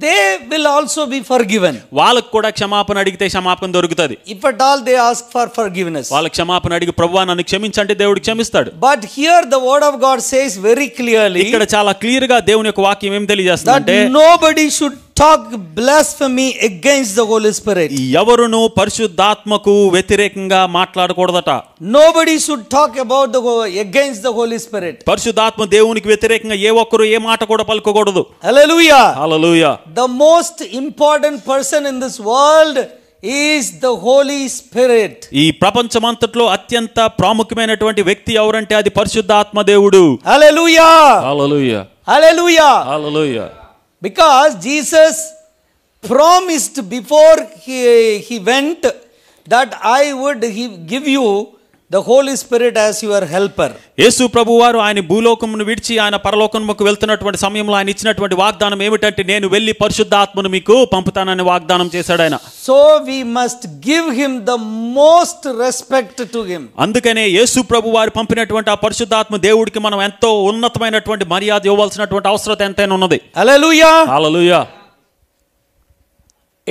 they will also be forgiven. వాళ్ళకు కూడా క్షమాపణ అడిగితే క్షమాపణ దొరుకుతుంది. If at all they ask for forgiveness. వాళ్ళ క్షమాపణ అడిగి ప్రభువా నన్ను క్షమించంటే దేవుడు క్షమిస్తాడు. But here the word of God says very clearly, ఇక్కడ చాలా క్లియర్ గా దేవుని యొక్క వాక్యం ఏం తెలియజేస్తుందంటే that nobody should talk blasphemy against the Holy Spirit. ఎవరును పరిశుద్ధాత్మకు వ్యతిరేకంగా మాట్లాడకూడదట. Nobody should talk about against the Holy Spirit. పరిశుద్ధాత్మ దేవునికి వ్యతిరేకంగా ఏ ఒక్కరు ఏ మాట కూడా పలుకకూడదు. Hallelujah. Hallelujah. The most important person in this world is the Holy Spirit. ఈ ప్రపంచమంతట్లో అత్యంత ప్రాముఖ్యమైనటువంటి వ్యక్తి ఎవరంటే అది పరిశుద్ధాత్మ దేవుడు. Hallelujah. Hallelujah. Hallelujah. Hallelujah. Because Jesus promised before he went that I would give you the Holy Spirit as your helper. యేసు ప్రభువారు ఆయన భూలోకమును విడిచి ఆయన పరలోకముకు వెళ్తున్నటువంటి సమయంలో ఆయన ఇచ్చినటువంటి వాగ్దానం ఏమిటంటే నేను వెళ్ళి పరిశుద్ధాత్మను మీకు పంపుతానని వాగ్దానం చేశాడు ఆయన. So we must give him the most respect to him. అందుకనే యేసు ప్రభువారు పంపినటువంటి ఆ పరిశుద్ధాత్మ దేవుడికి మనం ఎంతో ఉన్నతమైనటువంటి మర్యాద ఇవ్వాల్సినటువంటి అవసరం ఎంతైనా ఉన్నది. Hallelujah. Hallelujah.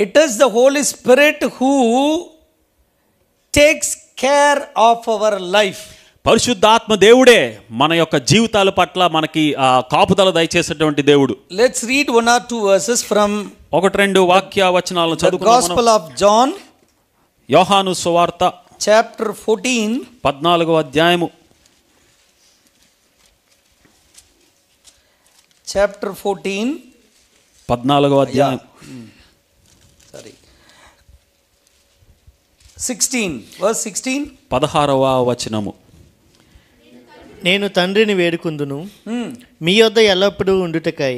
It is the Holy Spirit who takes care of our life. పరిశుద్ధాత్మ దేవుడే మన యొక్క జీవితాల పట్ల మనకి కాపుదల దయచేసేటువంటి దేవుడు. Let's read one or two verses from 1-2 వాక్య వచనాలను చదువుకుందాం. Gospel of John, యోహాను సువార్త chapter 14, 14వ అధ్యాయము. chapter 14, 14వ అధ్యాయం. Sorry. 16, verse 16. 16వ వచనము. నేను తండ్రిని వేడుకుందును మీ యొద్ద ఎల్లప్పుడూ ఉండుటకై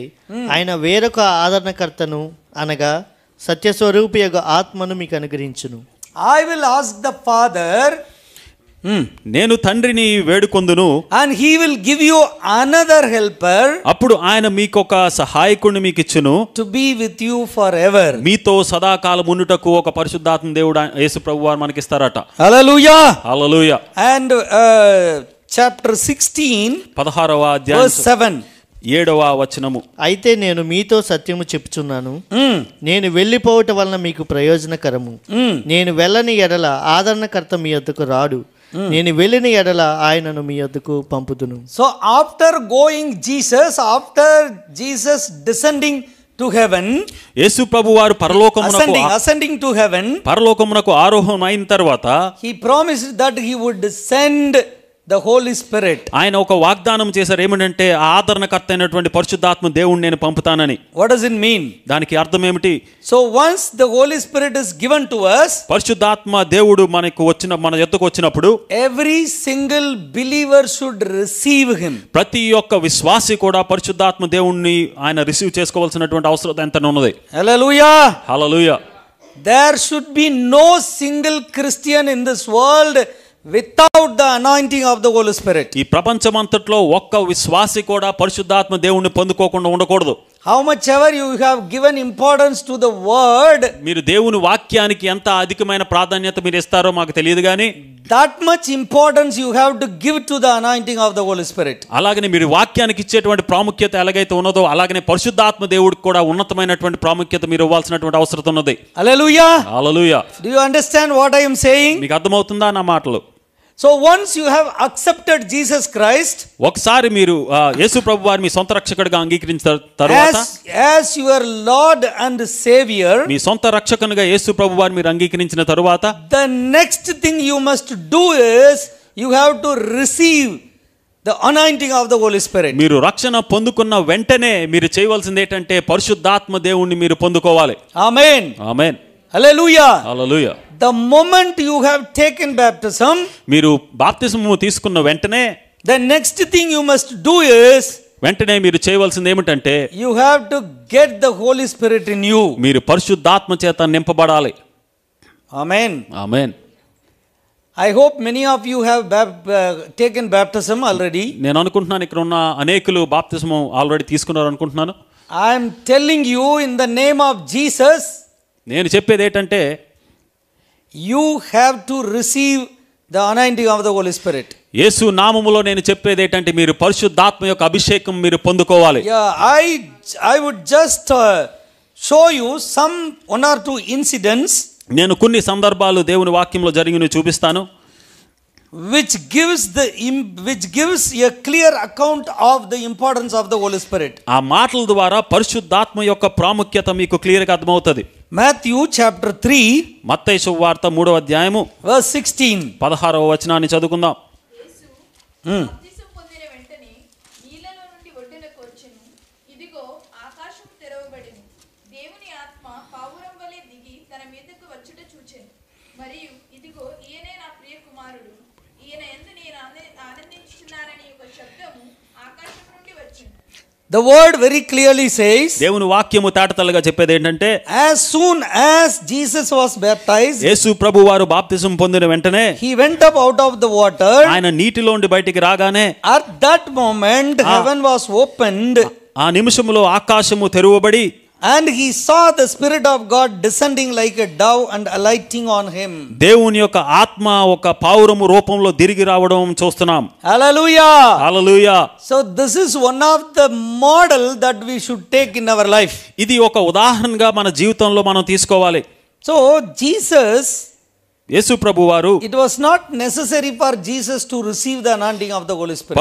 ఆయన వేరొక ఆదరణకర్తను అనగా సత్యస్వరూపియగు ఆత్మను మీకు అనుగ్రహించును. I will ask the Father నేను తండ్రిని వేడుకొందును, and he will give you another helper అప్పుడు ఆయన మీకొక సహాయకుడిని మీకు ఇచ్చును, to be with you forever. మీతో సదాకాలం ఉండుటకు ఒక పరిశుద్ధాత్మ దేవుడు యేసు ప్రభువారు మనకి ఇస్తారట. Hallelujah. హల్లెలూయా. And chapter 16 16వ అధ్యాయం verse 7. 7వ వచనము. అయితే నేను మీతో సత్యము చెప్పుచున్నాను, నేను వెళ్ళిపోవటం వలన మీకు ప్రయోజనకరము. నేను వెళ్ళని ఎడల ఆదరణకర్త మీ యొద్దకు రాడు, నేను వెళ్ళిన ఎడల ఆయనను మీ యొద్దకు పంపుదును. So after Jesus descending to heaven, యేసు ప్రభువారు ascending to heaven, పరలోకమునకు ఆరోహణం అయిన తర్వాత he promised that he would send the Holy Spirit. ఆయన ఒక వాగ్దానం చేశారు, ఏమిటంటే ఆదరణకర్త అయినటువంటి పరిశుద్ధాత్మ దేవుణ్ణి నేను పంపుతానని. What does it mean? దానికి అర్థం ఏమిటి? So once the Holy Spirit is given to us, పరిశుద్ధాత్మ దేవుడు మన యొద్దకు వచ్చినప్పుడు every single believer should receive him. ప్రతి ఒక్క విశ్వాసి కూడా పరిశుద్ధాత్మ దేవుణ్ణి ఆయన రిసీవ్ చేసుకోవాల్సినటువంటి అవసరం ఎంత ఉన్నది. Hallelujah. Hallelujah. There should be no single Christian in this world without the anointing of the Holy Spirit. ఈ ప్రపంచమంతట్లో ఒక్క విశ్వాసి కూడా పరిశుద్ధాత్మ దేవుణ్ణి పొందుకోకుండా ఉండకూడదు. How much ever you have given importance to the word, మీరు దేవుని వాక్యానికి ఎంత అధికమైన ప్రాధాన్యత మీరు ఇస్తారో మాకు తెలియదు కానీ that much importance you have to give to the anointing of the Holy Spirit. అలాగనే మీరు వాక్యానికి ఇచ్చేటువంటి ప్రాముఖ్యత ఎలాగైతే ఉన్నదో అలాగనే పరిశుద్ధాత్మ దేవుడికి కూడా ఉన్నతమైనటువంటి ప్రాముఖ్యత మీరు ఇవ్వాల్సినటువంటి అవసరం ఉన్నది. Hallelujah. Hallelujah. Do you understand what I am saying? మీకు అర్థమవుతుందా నా మాటలు? So once you have accepted Jesus Christ, ఒకసారి మీరు యేసు ప్రభువారిని మీ సొంత రక్షకుడిగా అంగీకరించిన తరువాత, as your Lord and Savior, మీ సొంత రక్షకునిగా యేసు ప్రభువారిని మీరు అంగీకరించిన తరువాత, the next thing you must do is you have to receive the anointing of the Holy Spirit. మీరు రక్షణ పొందుకున్న వెంటనే మీరు చేయవలసింది ఏంటంటే పరిశుద్ధాత్మ దేవుణ్ణి మీరు పొందుకోవాలి. Amen. Amen. Hallelujah. Hallelujah. The moment you have taken baptism, మీరు బాప్తిస్మము తీసుకున్న వెంటనే the next thing you must do is వెంటనే మీరు చేయవలసింది ఏమిటంటే you have to get the Holy Spirit in you. మీరు పరిశుద్ధాత్మ చేత నింపబడాలి. Amen. Amen. I hope many of you have taken baptism already. నేను అనుకుంటున్నాను ఇక్కడ ఉన్న అనేకులు బాప్తిస్మం ఆల్రెడీ తీసుకున్నారు అనుకుంటున్నాను. I am telling you in the name of Jesus, నేను చెప్పేది ఏంటంటే you have to receive the anointing of the Holy Spirit. యేసు నామములో నేను చెప్పేది ఏంటంటే మీరు పరిశుద్ధాత్మ యొక్క అభిషేకం మీరు పొందుకోవాలి. I would just show you one or two incidents, నేను కొన్ని సందర్భాలు దేవుని వాక్యంలో జరిగినవి చూపిస్తాను, which gives a clear account of the importance of the Holy Spirit. ఆ మాటల ద్వారా పరిశుద్ధాత్మ యొక్క ప్రాముఖ్యత మీకు క్లియర్ గా అర్థమవుతుంది. Matthew chapter 3, మత్తయి సువార్త 3వ అధ్యాయము verse 16. 16వ వచనాన్ని చదువుకుందాం. బాప్తిసం పొందిన వెంటనే నీళ్లలో నుండి ఒడ్డునకు వచ్చెను. ఇదిగో ఆకాశము తెరవబడెను. దేవుని ఆత్మ పావురం వలె దిగి తన మీదకు వచ్చుట చూచెను. మరియు ఇదిగో ఈయనే నా ప్రియ కుమారుడు, ఈయన యందు నేను ఆనందించుచున్నానని ఒక శబ్దము ఆకాశం నుండి వచ్చెను. The word very clearly says, దేవుని వాక్యము తాటతల్లగా చెప్పేది ఏంటంటే as soon as Jesus was baptized, యేసు ప్రభువారు బాప్తిసం పొందిన వెంటనే he went up out of the water. ఆయన నీటిలోండి బయటికి రాగానే At that moment heaven was opened, ఆ నిమిషములో ఆకాశము తెరువబడి and he saw the Spirit of God descending like a dove and alighting on him. దేవుని యొక్క ఆత్మ ఒక పావురము రూపంలో దిరిగి రావడం చూస్తున్నాం. Hallelujah. Hallelujah. So this is one of the model that we should take in our life. ఇది ఒక ఉదాహరణగా మన జీవితంలో మనం తీసుకోవాలి. So Jesus, యేసు ప్రభువారు, it was not necessary for Jesus to receive the anointing of the Holy Spirit.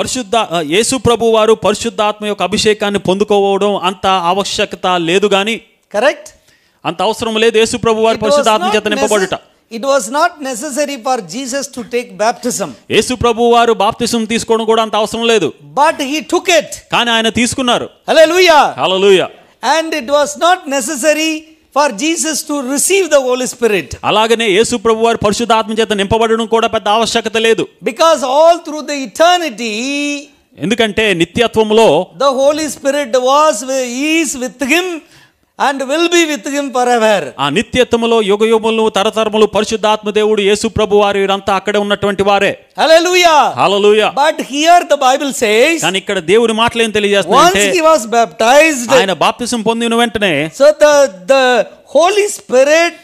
యేసు ప్రభువారు పరిశుద్ధాత్మ యొక్క అభిషేకాన్ని పొందుకోవడం అంత ఆవశ్యకత లేదు గాని, Correct? అంత అవసరం లేదు యేసు ప్రభువారు పరిశుద్ధాత్మ చేత నింపబడుట. It was not necessary for Jesus to take baptism. యేసు ప్రభువారు బాప్తిసం తీసుకోవడం కూడా అంత అవసరం లేదు. But he took it. కానీ ఆయన తీసుకున్నారు. Hallelujah. Hallelujah. And it was not necessary for Jesus to receive the Holy Spirit. అలాగనే యేసు ప్రభువారు పరిశుద్ధాత్మ చేత నింపబడడం కూడా పెద్ద ఆవశ్యకత లేదు. Because all through the eternity, ఎందుకంటే నిత్యత్వంలో the Holy Spirit is with him and will be with him forever. ఆ నిత్యత్వములో యుగయుగములు తరతరములు పరిశుద్ధాత్మ దేవుడు యేసు ప్రభు వారు వీరంతా అక్కడే ఉన్నటువంటి వారే. Hallelujah. Hallelujah. But here the Bible says, కానీ ఇక్కడ దేవుని మాటలు ఏం once తెలియజేస్తున్నాయంటే he was baptized, ఆయన బాప్తిసం పొందిన వెంటనే so the Holy Spirit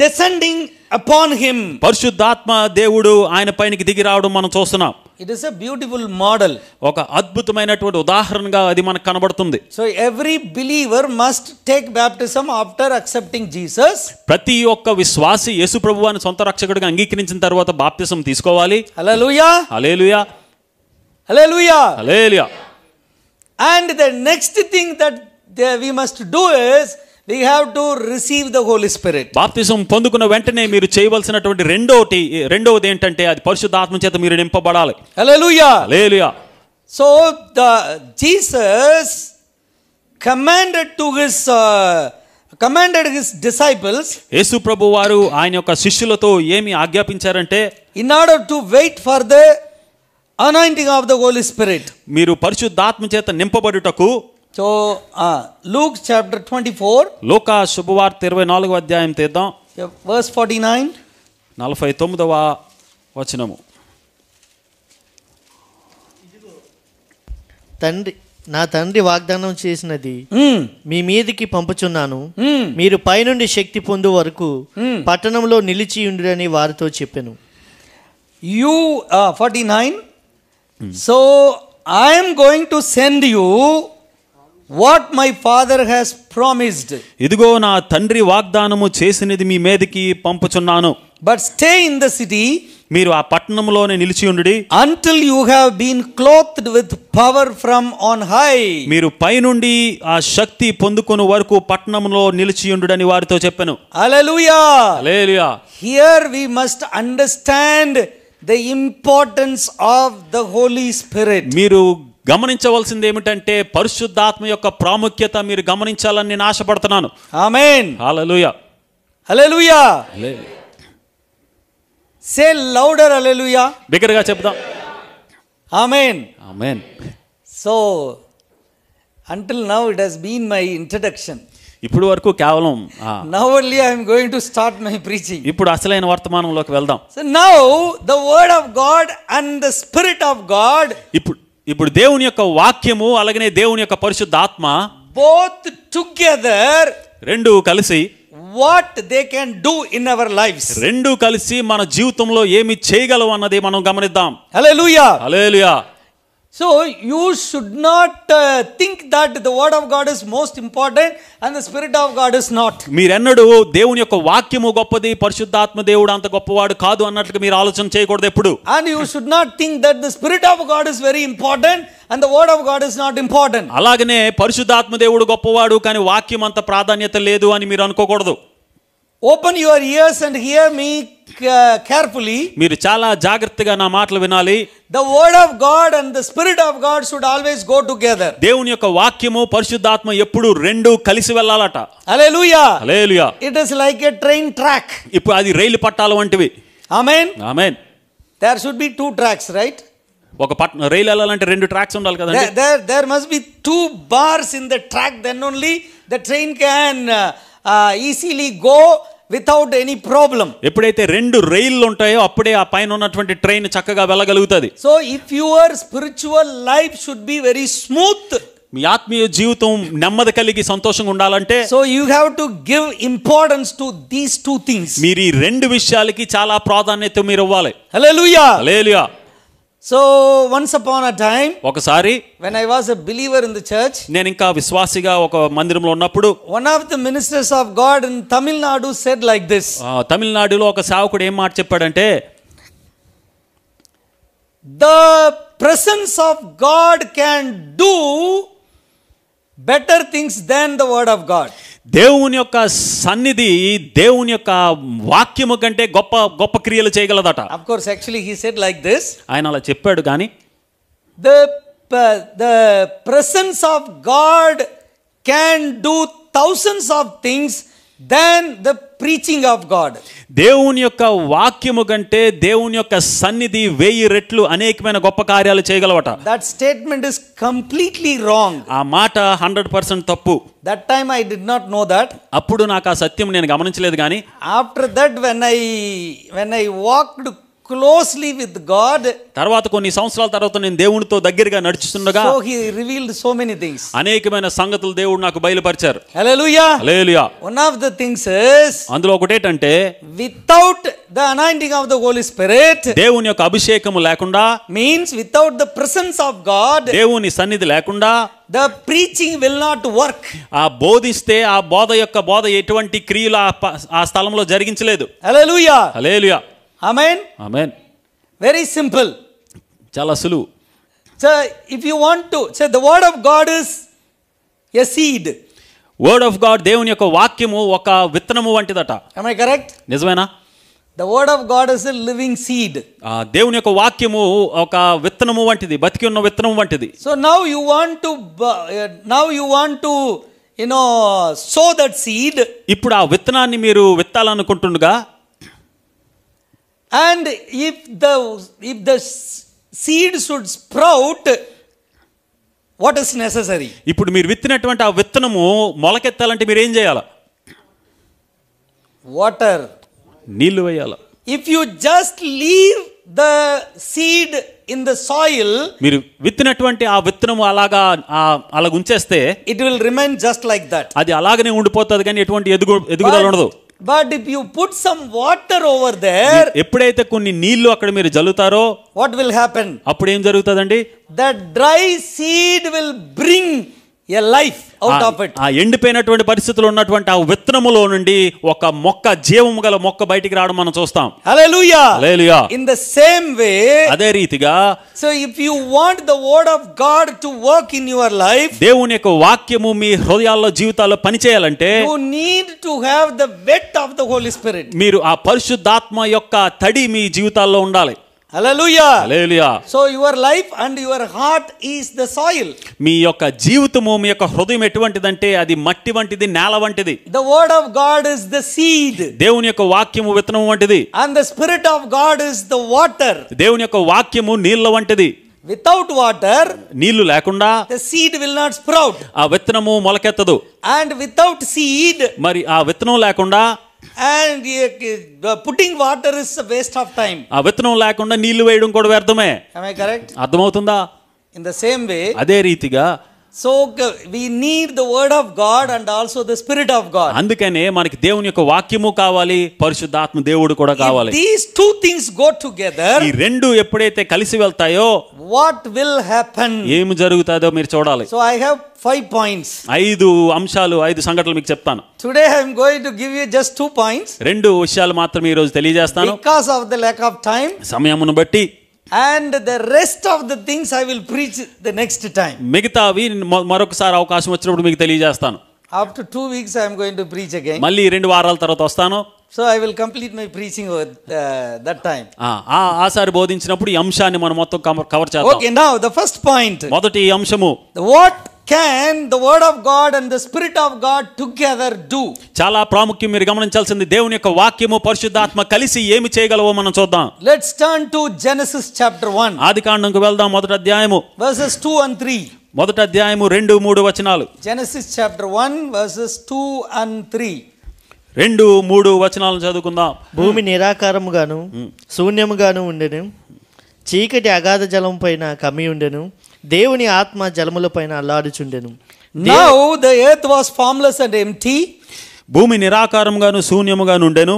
descending upon him. పరిశుద్ధాత్మ దేవుడు ఆయన పైనకి దిగి రావడం మనం చూస్తున్నాం. It is a beautiful model. ఒక అద్భుతమైనటువంటి ఉదాహరణగా అది మనకు కనబడుతుంది. So every believer must take baptism after accepting Jesus. ప్రతి ఒక్క విశ్వాసి యేసు ప్రభువాని సొంత రక్షకుడిగా అంగీకరించిన తర్వాత బాప్తిసం తీసుకోవాలి. Hallelujah. Hallelujah. Hallelujah. Hallelujah. And the next thing that we must do is we have to receive the Holy Spirit. బాప్తిసం పొందుకున్న వెంటనే మీరు చేయవలసినటువంటి రెండవది ఏంటంటే అది పరిశుద్ధాత్మ చేత మీరు నింపబడాలి. Hallelujah. హల్లెలూయా. So Jesus commanded his disciples యేసు ప్రభు వారు ఆయన యొక్క శిష్యులతో ఏమి ఆజ్ఞాపించారంటే in order to wait for the anointing of the Holy Spirit. మీరు పరిశుద్ధాత్మ చేత నింపబడుటకు. So Luke chapter 24, లూకా శుభవార్త 24వ అధ్యాయం తీద్దాం. verse 49. 49వ వచనము. నా తండ్రి వాగ్దానం చేసినది మీ మీదికి పంపుచున్నాను, మీరు పైనుండి శక్తి పొందు వరకు పట్టణంలో నిలిచి ఉండురని వారితో చెప్పెను. 49. So I am going to send you what my father has promised. ఇదిగో నా తండ్రి వాగ్దానము చేసినది మీ మీదికి పంపుచున్నాను. But stay in the city, మీరు ఆ పట్టణంలోనే నిలిచి ఉండుడి, until you have been clothed with power from on high. మీరు పైనుండి ఆ శక్తి పొందుకునే వరకు పట్టణంలో నిలిచి ఉండుడని వారితో చెప్పెను. Hallelujah. Hallelujah. Here we must understand the importance of the Holy Spirit. మీరు గమనించవలసింది ఏమిటంటే పరిశుద్ధాత్మ యొక్క ప్రాముఖ్యత మీరు గమనించాలని నేను ఆశపడుతున్నాను. Amen. హల్లెలూయా. Hallelujah. Say louder hallelujah. బిగ్గరగా చెప్దాం. Amen. Amen. So until now it has been my introduction. ఇప్పుడు వరకు కేవలం Now only I am going to start my preaching. ఇప్పుడు అసలైన వర్తమానంలోకి వెళ్దాం. So now the word of God and the Spirit of God, ఇప్పుడు దేవుని యొక్క వాక్యము అలాగనే దేవుని యొక్క పరిశుద్ధాత్మ both together, రెండు కలిసి what they can do in our lives. రెండు కలిసి మన జీవితంలో ఏమి చేయగలవు అన్నది మనం గమనిద్దాం. Hallelujah. Hallelujah. So you should not think that the word of God is most important and the Spirit of God is not. మీరెన్నడూ దేవుని యొక్క వాక్యము గొప్పది, పరిశుద్ధాత్మ దేవుడు అంత గొప్పవాడు కాదు అన్నట్లుగా మీరు ఆలోచన చేయకూడదు ఎప్పుడు. And you should not think that the Spirit of God is very important and the word of God is not important. అలాగనే పరిశుద్ధాత్మ దేవుడు గొప్పవాడు కానీ వాక్యం అంత ప్రాధాన్యత లేదు అని మీరు అనుకోకూడదు. Open your ears and hear me carefully. మీరు చాలా జాగ్రత్తగా నా మాటలు వినాలి. The word of God and the Spirit of God should always go together. దేవుని యొక్క వాక్యము పరిశుద్ధాత్మ ఎప్పుడు రెండు కలిసి వెళ్ళాలట. Hallelujah. Hallelujah. It is like a train track. ఇప్పుడు అది రైలు పట్టాల వంటివి. Amen. Amen. There should be two tracks, right? ఒక రైలు వెళ్ళాలంటే రెండు ట్రాక్స్ ఉండాలి కదండి. There must be two bars in the track, then only the train can easily go without any problem. ఎప్పుడైతే రెండు రైళ్లు ఉంటాయో అప్పుడే ఆ పైన ఉన్నటువంటి ట్రైన్ చక్కగా వెళ్ళగలుగుతుంది. So if your spiritual life should be very smooth, మీ ఆత్మీయ జీవితం నెమ్మది కలిగి సంతోషంగా ఉండాలంటే so you have to give importance to these two things. మీరు ఈ రెండు విషయాలకి చాలా ప్రాధాన్యత మీరు ఇవ్వాలి. Hallelujah. Hallelujah. So once upon a time, ఒకసారి when I was a believer in the church, నేను ఇంకా విశ్వాసిగా ఒక మందిరంలో ఉన్నప్పుడు one of the ministers of God in Tamil Nadu said like this. తమిళనాడులో ఒక సేవకుడు ఏం మాట చెప్పాడంటే, the presence of God can do better things than the word of God. దేవుని యొక్క సన్నిధి దేవుని యొక్క వాక్యము కంటే గొప్ప గొప్ప క్రియలు చేయగలదట. Of course, actually he said like this. ఆయన అలా చెప్పాడు కానీ the presence of God can do thousands of things than the preaching of God. దేవుని యొక్క వాక్యము కంటే దేవుని యొక్క సన్నిధి 1000 రెట్లు అనేకమైన గొప్ప కార్యాలు చేయగలవట. That statement is completely wrong. ఆ మాట 100% తప్పు. That time I did not know that. అప్పుడు నాకు ఆ సత్యం నేను గమనించలేదు కానీ After that, when I walked closely with God, తర్వాత కొన్ని సంవత్సరాల తర్వాత నేను దేవునితో దగ్గరగా నడుచుతుండగా so he revealed so many things. అనేకమైన సంగతులు దేవుడు నాకు బయలుపరిచారు. Hallelujah. Hallelujah. One of the things is, అందులో ఒకటేంటంటే without the anointing of the Holy Spirit, దేవుని యొక్క అభిషేకము లేకుండా, means without the presence of God, దేవుని సన్నిధి లేకుండా the preaching will not work. ఆ బోధిస్తే ఆ బోధ ఎటువంటి క్రియలు ఆ స్థలంలో జరిగించలేదు. Hallelujah. హల్లెలూయా. Amen. ఆమేన్. Very simple. చాలా సులువు. So if you want to say, the word of God is a seed. Word of God, దేవుని యొక్క వాక్యము ఒక విత్తనము వంటిదట. Am I correct? నిజమేనా? The word of God is a living seed. దేవుని యొక్క వాక్యము ఒక విత్తనము వంటిది, బతికి ఉన్న విత్తనం వంటిది. So now you want to sow that seed. ఇప్పుడు ఆ విత్తనాన్ని మీరు విత్తాలనుకుంటుండగా, And if the seed should sprout, what is necessary? ఇప్పుడు మీరు విత్తినటువంటి ఆ విత్తనము మొలకెత్తాలంటే మీరు ఏం చేయాలి? Water. నీళ్లు వేయాలి. If you just leave the seed in the soil, మీరు విత్తినటువంటి ఆ విత్తనము అలాగా ఉంచేస్తే it will remain just like that. అది అలాగనే ఉండిపోతుంది కానీ ఎటువంటి ఎదుగుదల ఉండదు. But if you put some water over there, ఎప్పుడైతే కొన్ని నీళ్లు అక్కడ మీరు జల్లుతారో what will happen? అప్పుడు ఏం జరుగుతుందండి? That dry seed will bring a life out of it. ఆ ఎండిపోయినటువంటి పరిస్థితుల్లో ఉన్నటువంటి ఆ విత్తనములో నుండి ఒక మొక్క, జీవము గల మొక్క బయటికి రావడం మనం చూస్తాం. Hallelujah. Hallelujah. In the same way, అదే రీతిగా, so if you want the word of God to work in your life, దేవుని యొక్క వాక్యము మీ హృదయాల్లో, జీవితాల్లో పనిచేయాలంటే you need to have the wet of the Holy Spirit. మీరు ఆ పరిశుద్ధాత్మ యొక్క తడి మీ జీవితాల్లో ఉండాలి. Hallelujah. Hallelujah. So your life and your heart is the soil. మీ యొక్క జీవితము, మీ యొక్క హృదయం ఎటువంటిదంటే అది మట్టి వంటిది, నేల వంటిది. The word of God is the seed. దేవుని యొక్క వాక్యము విత్తనం వంటిది. And the Spirit of God is the water. దేవుని యొక్క వాక్యము నీళ్ల వంటిది. Without water, నీళ్లు లేకుండా the seed will not sprout. ఆ విత్తనము మొలకెత్తదు. And without seed, మరి ఆ విత్తనం లేకుండా, and putting water is a waste of time. ఆ విత్తనం లేకుండా నీళ్లు వేయడం కూడా వ్యర్థమే. Am I correct? అర్థమవుతుందా? In the same way, అదే రీతిగా so we need the word of God and also the Spirit of God. అందుకనే మనకి దేవుని యొక్క వాక్యము కావాలి, పరిశుద్ధాత్మ దేవుడు కూడా కావాలి. If these two things go together, ఈ రెండు ఎప్పుడైతే కలిసి వెళ్తాయో what will happen? ఏమి జరుగుతుందో మీరు చూడాలి. So I have 5 points. 5 అంశాలు, 5 సంఘటనలు మీకు చెప్తాను. Today I am going to give you just 2 points. 2 విషయాలు మాత్రమే ఈ రోజు తెలియజేస్తాను Because of the lack of time. సమయమును బట్టి. And the rest of the things I will preach the next time. మిగతావి మరొకసారి అవకాశం వచ్చినప్పుడు మీకు తెలియజేస్తాను. After 2 weeks I am going to preach again. మళ్ళీ 2 వారాల తర్వాత వస్తాను. So I will complete my preaching over that time. ఆసారి బోధించినప్పుడు ఈ అంశాన్ని మనం మొత్తం కవర్ చేద్దాం. Okay, now the first point. మొదటి అంశము, What can the word of God and the Spirit of God together do? చాలా ప్రాముఖ్యం. మీరు గమనించాల్సింది దేవుని యొక్క వాక్యము, పరిశుద్ధాత్మ కలిసి ఏమి చేయగలవో మనం చూద్దాం. Let's turn to Genesis chapter 1. ఆదికాండంకు వెళ్దాం. మొదటి అధ్యాయము, verses 2 and 3. మొదటి అధ్యాయము 2-3 వచనాలు. Genesis chapter 1 verses 2 and 3. 2-3 వచనాలను చదువుకుందాం. భూమి నిరాకారముగాను శూన్యముగాను ఉండెను, చీకటి అగాధ జలం పైన కమ్మి ఉండెను, దేవుని ఆత్మ జలముల పైన అల్లాడుచుండెను. Now the earth was formless and empty. భూమి నిరాకారముగాను శూన్యముగాను ఉండెను.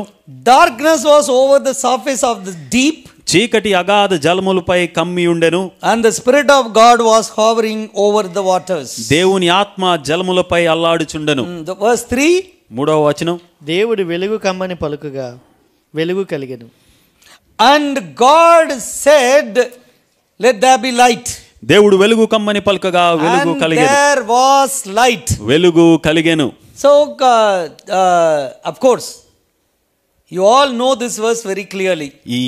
Darkness was over the surface of the deep. చీకటి అగాధ జలములపై కమ్మి ఉండెను. And the Spirit of God was hovering over the waters. దేవుని ఆత్మ జలములపై అల్లాడుచుండెను. The verse 3. 3వ వచనం, దేవుడు వెలుగు కమ్మని పలుకగా వెలుగు కలిగెను. And God said, let there be light. దేవుడు వెలుగు కమ్మని పలుకగా వెలుగు And కలిగెను. there was light. వెలుగు కలిగెను. So of course you all know this verse very clearly. ఈ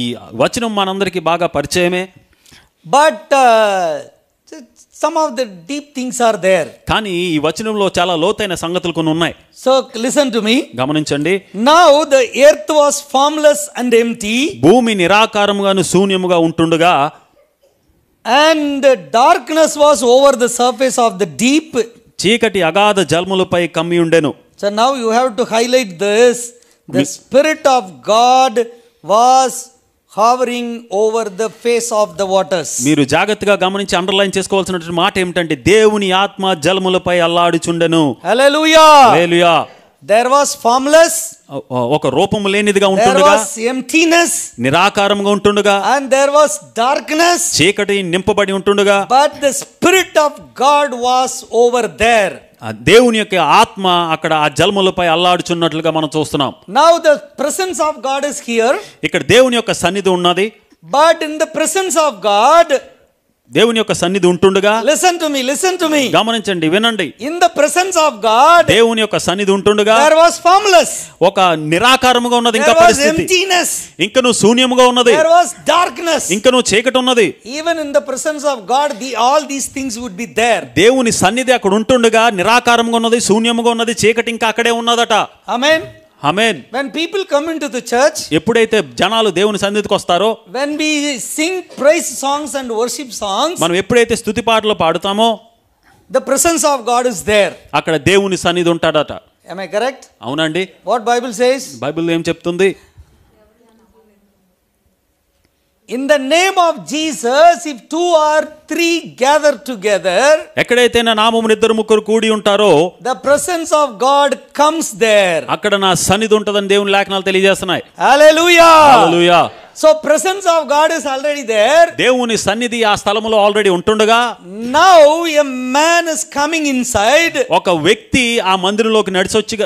వచనం మనందరికీ బాగా పరిచయమే. But Some of the deep things are there. కానీ ఈ వచనంలో చాలా లోతైన సంగతులు కొన్ని ఉన్నాయి. So listen to me. గమనించండి. Now the earth was formless and empty. భూమి నిరాకారముగాను శూన్యముగా ఉంటుండగా, and darkness was over the surface of the deep. చీకటి అగాధ జలములపై కమ్మి ఉండెను. So now you have to highlight this. The Spirit of God was hovering over the face of the waters. మీరు జాగ్రత్తగా గమనించి underline చేసుకోవాల్సిన మాట ఏమిటంటే దేవుని ఆత్మ జలములపై అల్లాడుచుండెను. Hallelujah. Hallelujah. There was formless, ఒక రూపము లేనిదిగా there ఉంటుండగా, was emptiness, నిరాకారముగా ఉంటుండగా, and there was darkness, చీకటి నింపబడి ఉంటుండగా, but the Spirit of God was over there. దేవుని యొక్క ఆత్మ అక్కడ ఆ జలములపై అల్లాడుచున్నట్లుగా మనం చూస్తున్నాం. Now the presence of God is here, ఇక్కడ దేవుని యొక్క సన్నిధి ఉన్నది. but in the presence of God, దేవుని యొక్క సన్నిధి ఉంటుండగా, listen to me, గమనించండి, వినండి, in the presence of God, దేవుని యొక్క సన్నిధి ఉంటుండగా there was formless, ఒక నిరాకారముగా ఉన్నది, ఇంకా there was పరిస్థితి, emptiness, ఇంకను శూన్యముగా ఉన్నది, there was darkness. ఇంకను చీకటి ఉన్నది. Even in the presence of God, all these things would be there. దేవుని సన్నిధి అక్కడ ఉంటుండగా నిరాకారముగా ఉన్నది, శూన్యముగా ఉన్నది, చీకటి ఇంకా అక్కడే ఉన్నదట. Amen. Amen. When people come into the church, ఎప్పుడైతే జనాలు దేవుని సన్నిధికి వస్తారో, when we sing praise songs and worship songs, మనం ఎప్పుడైతే స్తుతి పాటలు పాడుతామో, the presence of God is there. అక్కడ దేవుని సన్నిధి ఉంటాడట. Am I correct? అవునండి. What Bible says? బైబిల్ ఏం చెప్తుంది? In the name of Jesus, if 2 or 3 gather together, ఎక్కడైతే నా నామమున ఇద్దరు ముగ్గురు కూడి ఉంటారో, the presence of God comes there. అక్కడ నా సన్నిధి ఉంటదని దేవుని లేఖనాలు తెలియజేస్తున్నాయి. Hallelujah. Hallelujah. So presence of God is already there. దేవుని సన్నిధి ఆ స్థలములో ఆల్రెడీ ఉంటుండగా, Now a man is coming inside. ఒక వ్యక్తి ఆ మందిరంలోకి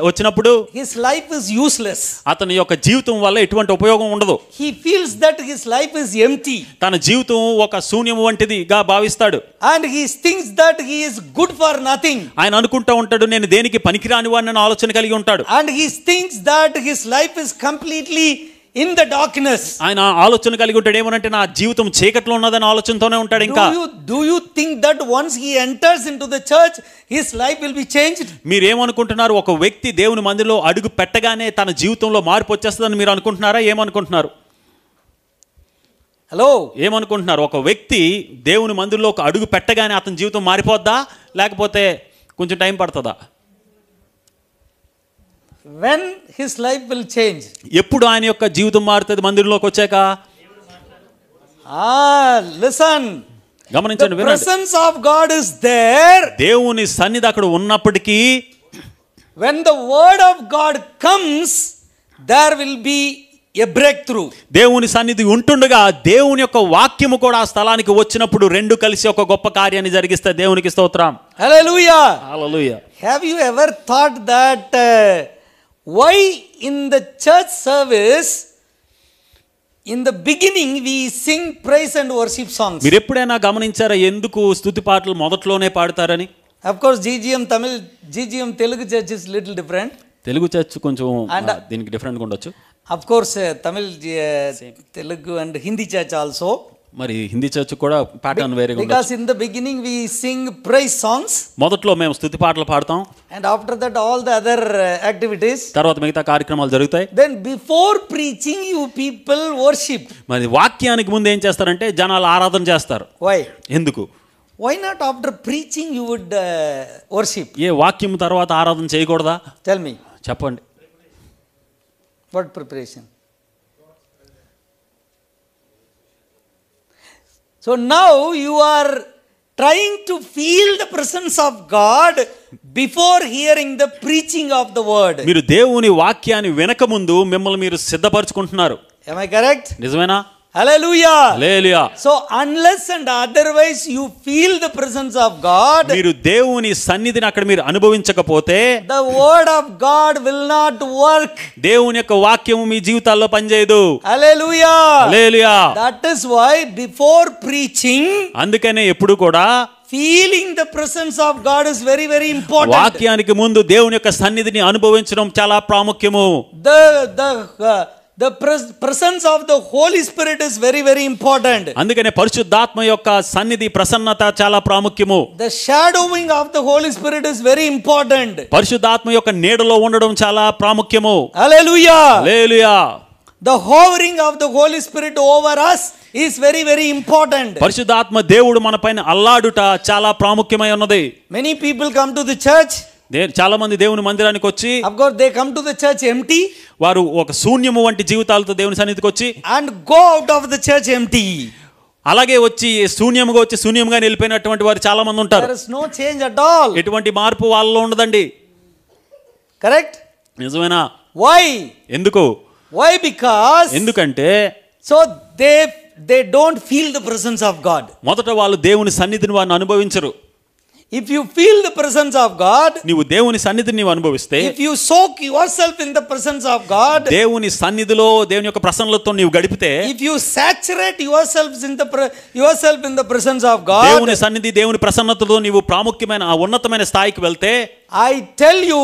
వచ్చినప్పుడు His life is useless. అతని యొక్క జీవితం వల్ల ఎటువంటి ఉపయోగం ఉండదు. He feels that his life is empty. తన జీవితం ఒక శూన్యం వంటిదిగా భావిస్తాడు. And he thinks that he is good for nothing. ఆయన అనుకుంటా ఉంటాడు, నేను దేనికి పనికిరాని వాడిని ఆలోచన కలిగి ఉంటాడు. And he thinks that his life is completely in the darkness. ఆయన ఆలోచన కలిగి ఉంటాడు, ఏమనంటే నా జీవితం చీకట్లో ఉన్నదని ఆలోచనతోనే ఉంటాడు. ఇంకా Do you think that once he enters into the church, his life will be changed? మీరేమనుకుంటున్నారు? ఒక వ్యక్తి దేవుని మందిరంలో అడుగు పెట్టగానే తన జీవితంలో మార్పు వచ్చేస్తుందని మీరు అనుకుంటున్నారా? ఏమనుకుంటున్నారు? హలో, ఏమనుకుంటున్నారు? ఒక వ్యక్తి దేవుని మందిరంలో ఒక అడుగు పెట్టగానే అతని జీవితం మారిపోద్దా, లేకపోతే కొంచెం టైం పడుతుందా? when his life will change? ఎప్పుడు ఆయన యొక్క జీవితం మారుతుంది మందిరంలోకి వచ్చాక? Listen. గమనించండి, The వినండి. presence of God is there. దేవుని సన్నిధి అక్కడ ఉన్నప్పటికీ, When the word of God comes, there will be a breakthrough. దేవుని సన్నిధి ఉంటుండగా దేవుని యొక్క వాక్యము కూడా ఆ స్థలానికి వచ్చినప్పుడు రెండు కలిసి ఒక గొప్ప కార్యాన్ని జరిగిస్తే దేవునికి స్తోత్రం. Hallelujah. Hallelujah. Have you ever thought that why in the church service in the beginning we sing praise and worship songs? మీరు ఎప్పుడైనా గమనించారా ఎందుకు స్తుతి పాటలు మొదట్లోనే పాడతారని? Of course, GGM Telugu church is little different. Telugu church కొంచెం దీనికి డిఫరెంట్ గా ఉండొచ్చు. Of course, Tamil, Telugu and Hindi church also. మరి హిందీ చర్చ్ కూడా ప్యాటర్న్ వేరేగా ఉండొచ్చు. Because in the beginning we sing praise songs. మొదట్లో మేము స్తుతి పాటలు పాడతాం. And after that all the other activities. తర్వాత మిగతా కార్యక్రమాలు జరుగుతాయి. Then before preaching you people worship. మరి వాక్యానికి ముందు ఏం చేస్తారంటే జనాలు ఆరాధన చేస్తారు. Why? ఎందుకు? Why not after preaching you would worship? ఏ వాక్యం తర్వాత ఆరాధన చేయకూడదా? Tell me. చెప్పండి. What preparation? So now you are trying to feel the presence of God before hearing the preaching of the word. మీరు దేవుని వాక్యాన్ని వినక ముందు మిమ్మల్ని మీరు సిద్ధపరచుకుంటున్నారు. Am I correct? నిజమేనా? Hallelujah. Hallelujah. So unless and otherwise you feel the presence of God, మీరు దేవుని సన్నిధిని అక్కడ మీరు అనుభవించకపోతే the word of God will not work. దేవుని యొక్క వాక్యము మీ జీవితాల్లో పనిచేయదు. Hallelujah. Hallelujah. That is why before preaching, అందుకనే ఎప్పుడు కూడా feeling the presence of God is very, very important. వాక్యానికి ముందు దేవుని యొక్క సన్నిధిని అనుభవించడం చాలా ప్రాముఖ్యము. The the presence of the Holy Spirit is very, very important. అందుకనే పరిశుద్ధాత్మ యొక్క సన్నిధి ప్రసన్నత చాలా ప్రాముఖ్యము. The shadowing of the Holy Spirit is very important. పరిశుద్ధాత్మ యొక్క నీడలో ఉండడం చాలా ప్రాముఖ్యము. Hallelujah. Hallelujah. The hovering of the Holy Spirit over us is very, very important. పరిశుద్ధాత్మ దేవుడు మనపైన అల్లాడుట చాలా ప్రాముఖ్యమై ఉన్నది. Many people come to the church. చాలా మంది దేవుని మందిరానికి వచ్చి, of course they come to the church empty, వారు ఒక శూన్యము వంటి జీవితాలతో దేవుని సన్నిధికి వచ్చి, and go out of the church empty. అలాగే వచ్చి శూన్యముగా వచ్చి శూన్యంగా వెళ్ళిపోయినటువంటి వారు చాలా మంది ఉంటారు. There is no change at all. ఎటువంటి మార్పు వాళ్ళలో ఉండదండి. Correct? నిజమేనా? Why? ఎందుకు? Why? Because ఎందుకంటే so they don't feel the presence of God. మొదట వాళ్ళు దేవుని సన్నిధిని వారిని అనుభవించరు. If you feel the presence of God, నీవు దేవుని సన్నిధిని నీవు అనుభవిస్తే, if you soak yourself in the presence of God, దేవుని సన్నిధిలో దేవుని యొక్క ప్రసన్నలతో నీవు గడిపితే, if you saturate yourself in the presence of God, దేవుని సన్నిధి దేవుని ప్రసన్నతతో నీవు ప్రాముఖ్యమైన ఆ ఉన్నతమైన స్థాయికి వెళ్తే, I tell you,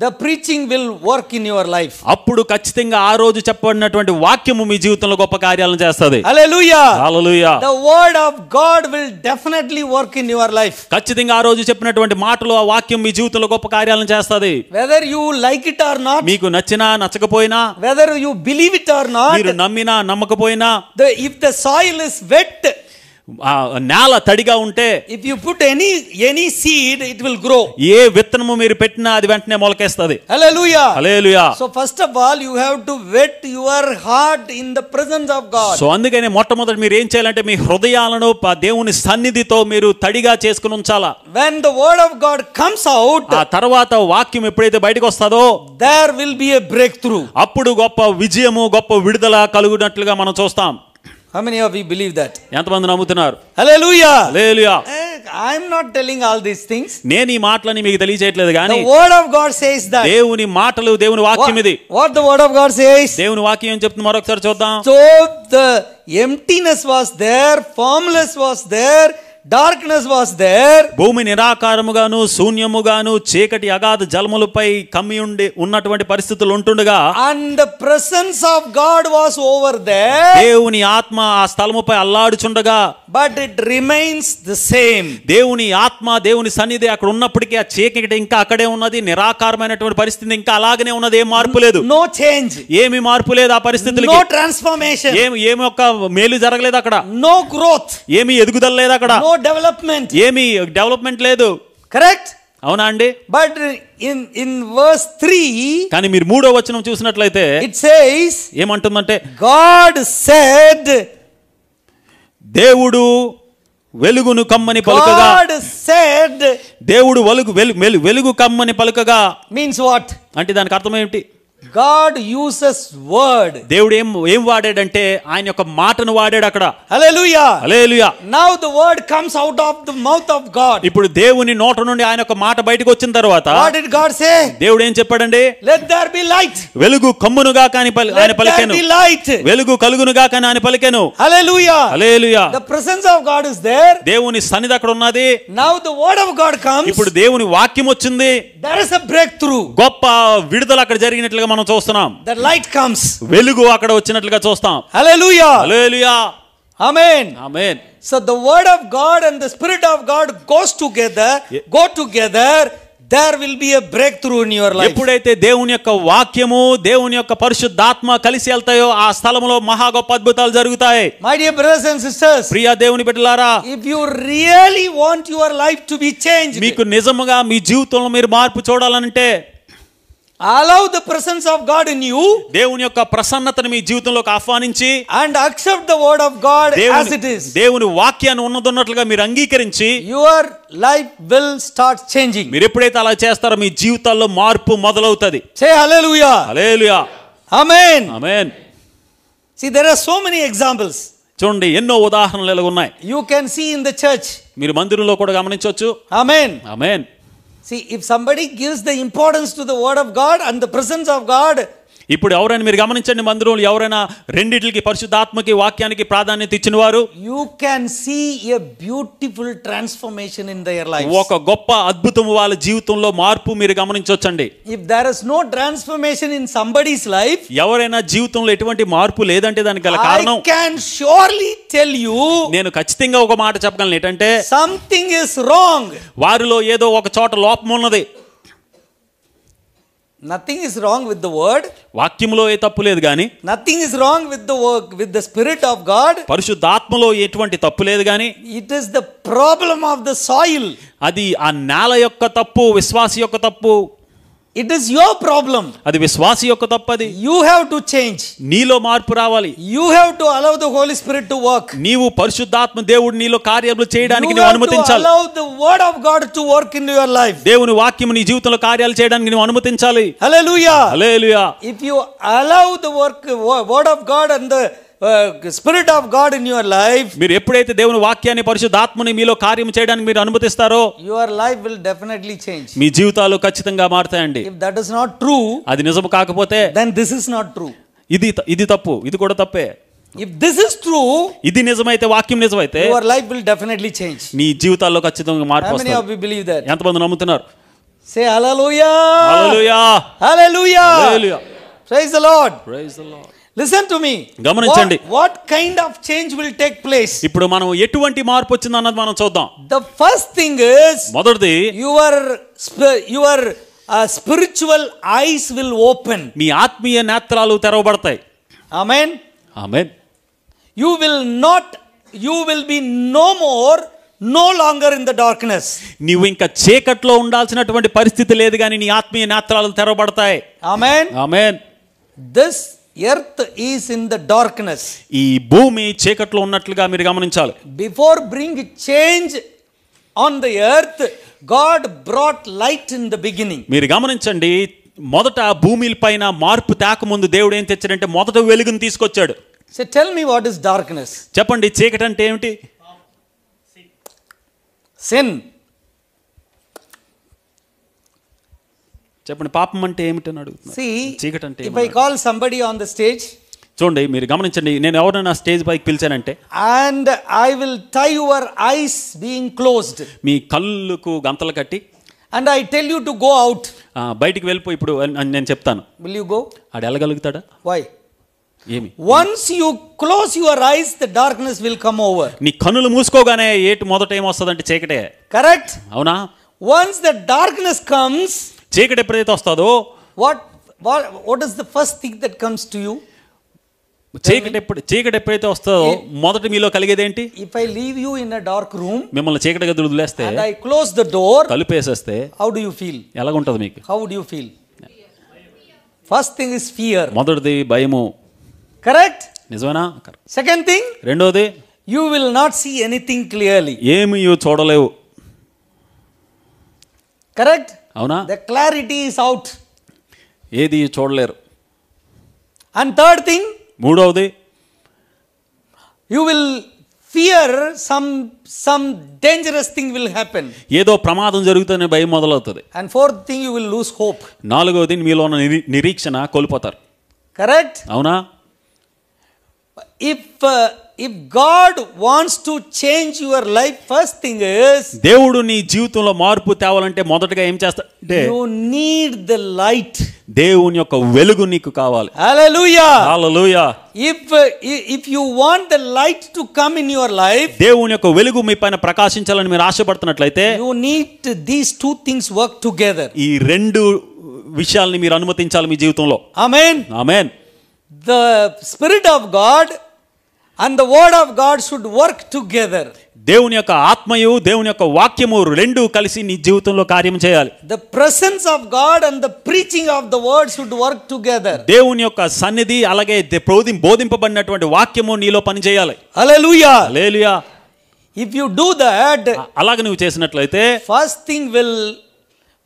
the preaching will work in your life. అప్పుడు ఖచ్చితంగా ఆ రోజు చెప్పబడినటువంటి వాక్యము మీ జీవితంలో గొప్ప కార్యాలను చేస్తది. Hallelujah. Hallelujah. The word of God will definitely work in your life. ఖచ్చితంగా ఆ రోజు చెప్పినటువంటి మాటలు ఆ వాక్యం మీ జీవితంలో గొప్ప కార్యాలను చేస్తది. Whether you like it or not, మీకు నచ్చినా నచ్చకపోయినా, whether you believe it or not, మీరు నమ్మినా నమ్మకపోయినా, if the soil is wet, నేల తడిగా ఉంటే, if you put any seed, it will grow. ఏ విత్తనము మీరు పెట్టినా అది వెంటనే మొలకేస్తది. Hallelujah. Hallelujah. So first of all, you have to wet your heart in the presence of God. So అందుకనే మొట్టమొదటి మీరు ఏం చేయాలంటే మీ హృదయాలను దేవుని సన్నిధితో మీరు తడిగా చేసుకుని ఉంచాలా. When the word of God comes out, ఆ తర్వాత వాక్యం ఎప్పుడైతే బయటకు వస్తాదో, there will be a breakthrough. అప్పుడు గొప్ప విజయము గొప్ప విడుదల కలుగునట్లుగా మనం చూస్తాం. How many of you believe that? ఎంతమంది నమ్ముతున్నారు? Hallelujah. Hallelujah. I am not telling all these things. నేను ఈ మాటలని మీకు తెలియజేయట్లేదు కానీ The word of God says that. దేవుని మాటలు దేవుని వాక్యం ఇది. What the word of God says? దేవుని వాక్యం ఏం చెప్తుంది మరొకసారి చూద్దాం. So the emptiness was there, formless was there, darkness was there. భూమి నిరాకారముగాను శూన్యముగాను చీకటి అగాధ జలములపై కమ్మి ఉండి ఉన్నటువంటి పరిస్థితులు ఉంటుండగా, and the presence of God was over there, దేవుని ఆత్మ ఆ స్థలముపై అల్లాడుచుండగా, but it remains the same. దేవుని ఆత్మ దేవుని సన్నిధి అక్కడ ఉన్నప్పటికీ ఆ చీకటి ఇంకా అక్కడే ఉన్నది. నిరాకారమైనటువంటి పరిస్థితి ఇంకా అలాగనే ఉన్నది. ఏం మార్పు లేదు. No change. ఏమి మార్పు లేదు ఆ పరిస్థితులకి. No transformation. ఏమి ఒక్క మేలు జరగలేదు అక్కడ. No growth. ఏమి ఎదుగుదల లేదు అక్కడ. No development. ఏమి డెవలప్మెంట్ లేదు. Correct? అవునా అండి? But in verse 3, కానీ మీరు 3వ వచనం చూసినట్లయితే it says, ఏమంటుందంటే, God said, దేవుడు వెలుగును కమ్మని పలుకగా, God said, దేవుడు వెలుగు కమ్మని పలుకగా means what? అంటే దానికి అర్థం ఏమిటి? God uses word. దేవుడు ఏం వాడాడంటే ఆయన యొక్క మాటను వాడాడు అక్కడ. Hallelujah. Hallelujah. Now the word comes out of the mouth of God. ఇప్పుడు దేవుని నోట నుండి ఆయన యొక్క మాట బయటకు వచ్చిన తర్వాత What did God say? దేవుడు ఏం చెప్పాడండి? Let there be light. వెలుగు కమ్మునుగా కాని ఆయన పలికెను. Let there be light. వెలుగు కలుగునుగా కాని ఆయన పలికెను. Hallelujah. Hallelujah. The presence of God is there. దేవుని సన్నిధి అక్కడ ఉన్నది. Now the word of God comes. ఇప్పుడు దేవుని వాక్యం వచ్చింది. There is a breakthrough. గొప్ప విడుదల అక్కడ జరిగినట్లుగా మనం చూస్తున్నాం. The light comes. వెలుగు అక్కడ వచ్చినట్లుగా చూస్తాం. Hallelujah. Hallelujah. Amen. Amen. So the word of God and the spirit of God go together. There will be a breakthrough in your life. ఎప్పుడైతే దేవుని యొక్క వాక్యము దేవుని యొక్క పరిశుద్ధాత్మ కలిసి వెళ్తాయో ఆ స్థలములో మహా గొప్ప అద్భుతాలు జరుగుతాయి. My dear brothers and sisters, ప్రియ దేవుని బిడ్డలారా, if you really want your life to be changed, మీకు నిజముగా మీ జీవితంలో మీరు మార్పు చూడాలంటే allow the presence of God in you, దేవుని యొక్క ప్రసన్నతను మీ జీవితంలోకి ఆహ్వానించి, and accept the word of God as it is. దేవుని వాక్యాన్ని ఉన్నదన్నట్లుగా మీరు అంగీకరించి, your life will start changing. మీరు ఎప్పుడైతే అలా చేస్తారో మీ జీవితాల్లో మార్పు మొదలవుతది. Say hallelujah. Hallelujah. Amen. Amen. See, there are so many examples. చూడండి ఎన్నో ఉదాహరణలు ఉన్నాయి. You can see in the church. మీరు మందిరంలో కూడా గమనించవచ్చు. Amen. Amen. See, if somebody gives the importance to the word of God and the presence of God, ఇప్పుడు ఎవరైనా మీరు గమనించండి, మందిరంలో ఎవరైనా రెండిటికి, పరిశుద్ధాత్మకి వాక్యానికి ప్రాధాన్యత ఇచ్చిన వారు, you can see a beautiful transformation in their lives. ఒక గొప్ప అద్భుతం వాళ్ళ జీవితంలో మార్పు మీరు గమనించవచ్చండి. If there is no transformation in somebody's life, ఎవరైనా జీవితంలో ఎటువంటి మార్పు లేదంటే దానికి గల కారణం, I can surely tell you, నేను ఖచ్చితంగా ఒక మాట చెప్పగలను, ఏంటంటే something is wrong. వారిలో ఏదో ఒక చోట లోపం ఉన్నది. Nothing is wrong with the word. వాక్యములో ఏ తప్పు లేదు కానీ, Nothing is wrong with the work, with the Spirit of God. పరిశుద్ధాత్మలో ఎటువంటి తప్పు లేదు కానీ, It is the problem of the soil. అది ఆ నేల యొక్క తప్పు, విశ్వాసి యొక్క తప్పు. It is your problem. అది విశ్వాసి యొక్క తప్పు. అది You have to change. నీలో మార్పు రావాలి. You have to allow the Holy Spirit to work. నీవు పరిశుద్ధాత్మ దేవుడు నీలో కార్యములు చేయడానికి You నువ్వు have to అనుమతించాలి. allow the word of God to work in your life. దేవుని వాక్యము నీ జీవితంలో కార్యాలు చేయడానికి నువ్వు అనుమతించాలి. Hallelujah. Hallelujah. If you allow the word of God and the Spirit of God in your life, మీరు ఎప్పుడైతే దేవుని వాక్యాన్ని, పరిశుద్ధాత్మని మీలో కార్యం చేయడానికి మీరు అనుమతిస్తారో, your life will definitely change. మీ జీవితాలు ఖచ్చితంగా మారుతాయండి. If that is not true, అది నిజం కాకపోతే then this is not true. ఇది తప్పు, ఇది కూడా తప్పే. If this is true, ఇది నిజమైతే, వాక్యం నిజమైతే, your life will definitely change. నీ జీవితాల్లో ఖచ్చితంగా మార్పు How many of వస్తుంది. you believe that? ఎంతమంది నమ్ముతున్నారు? Say hallelujah. Hallelujah. Hallelujah. Hallelujah. Praise the Lord. Praise the lord. Listen to me. గమనించండి. What kind of change will take place? ఇప్పుడు మనం ఎటువంటి మార్పు వచ్చింది అన్నది మనం చూద్దాం. The first thing is, మొదటిది, your spiritual eyes will open. మీ ఆత్మీయ నేత్రాలు తెరవబడతాయి. Amen. Amen. You will be no longer in the darkness. నీవు ఇంకా చీకట్లో ఉండాల్సినటువంటి పరిస్థితి లేదు కానీ నీ ఆత్మీయ నేత్రాలు తెరవబడతాయి. Amen. Amen. This earth is in the darkness. ఈ భూమి చీకట్లో ఉన్నట్లుగా మీరు గమనించాలి. Before bring change on the earth, God brought light in the beginning. మీరు గమనించండి, మొదట భూమి పైన మార్పు తేకముందు దేవుడు ఏం తెచ్చాడంటే మొదట వెలుగును తీసుకొచ్చాడు. So tell me, what is darkness? చెప్పండి, చీకటి అంటే ఏమిటి? Sin. చెప్పండి, పాపం అంటే ఏమిటని అడుగుతున్నా. See, చీకటి అంటే if I call somebody on the stage, చూడండి, మీరు గమనించండి, నేను ఎవరైనా స్టేజ్ పైకి పిలిచానంటే, and I will tie your eyes being closed, మీ కళ్ళుకు గంతలు కట్టి, and I tell you to go out, బయటికి వెళ్ళిపో ఇప్పుడు అని నేను చెప్తాను. will you go? ఆడు వెళ్ళగలుగుతాడా? Why? ఏమి? Once you close your eyes, the darkness will come over. నీ కన్నులు మూసుకోగానే మొదట ఏమొస్తుందంటే చీకటే. Correct? అవునా? Once the darkness comes, చీకటి ఎప్పుడైతే వస్తుందో, what is the first thing that comes to you? చీకటి ఎప్పుడైతే వస్తుందో మొదట మీలో కలిగేదేంటి? If I leave you in a dark room, మిమ్మల్ని చీకటి గదిలో వదిలేస్తే, and I close the door, తలుపేసేస్తే, how do you feel? ఎలాగుంటది మీకు? How would you feel? First thing is fear. మొదటిది భయము. Correct? నిజమేనా? Second thing, రెండోది, you will not see anything clearly. ఏమి చూడలేవు. Correct? అవునా? The clarity is out. ఏది చూడలేరు. And third thing, మూడవది, you will fear some dangerous thing will happen. ఏదో ప్రమాదం జరుగుతుందనే భయం మొదలవుతుంది. And fourth thing, you will lose hope. నాలుగవది, మీలో ఉన్న నిరీక్షణ కోల్పోతారు. Correct? అవునా? If God wants to change your life, first thing is, దేవుడు నీ జీవితంలో మార్పు తేవాలంటే మొదటగా ఏం చేస్తాడంటే, you need the light. దేవుని యొక్క వెలుగు నీకు కావాలి. Hallelujah. Hallelujah. If you want the light to come in your life, దేవుని యొక్క వెలుగు మీ పైన ప్రకాశించాలని మీరు ఆశపడుతున్నట్లయితే, you need these two things work together. ఈ రెండు విషయాల్ని మీరు అనుమతించాలి మీ జీవితంలో. Amen. Amen. The Spirit of God and the Word of God should work together. దేవుని యొక్క ఆత్మయు దేవుని యొక్క వాక్యము రెండు కలిసి నీ జీవితంలో కార్యం చేయాలి. The presence of God and the preaching of the Word should work together. దేవుని యొక్క సన్నిధి అలాగే బోధింపబడినటువంటి వాక్యము నీలో పని చేయాలి. Hallelujah. Hallelujah. If you do that, అలాగ నువ్వు చేసినట్లయితే, first thing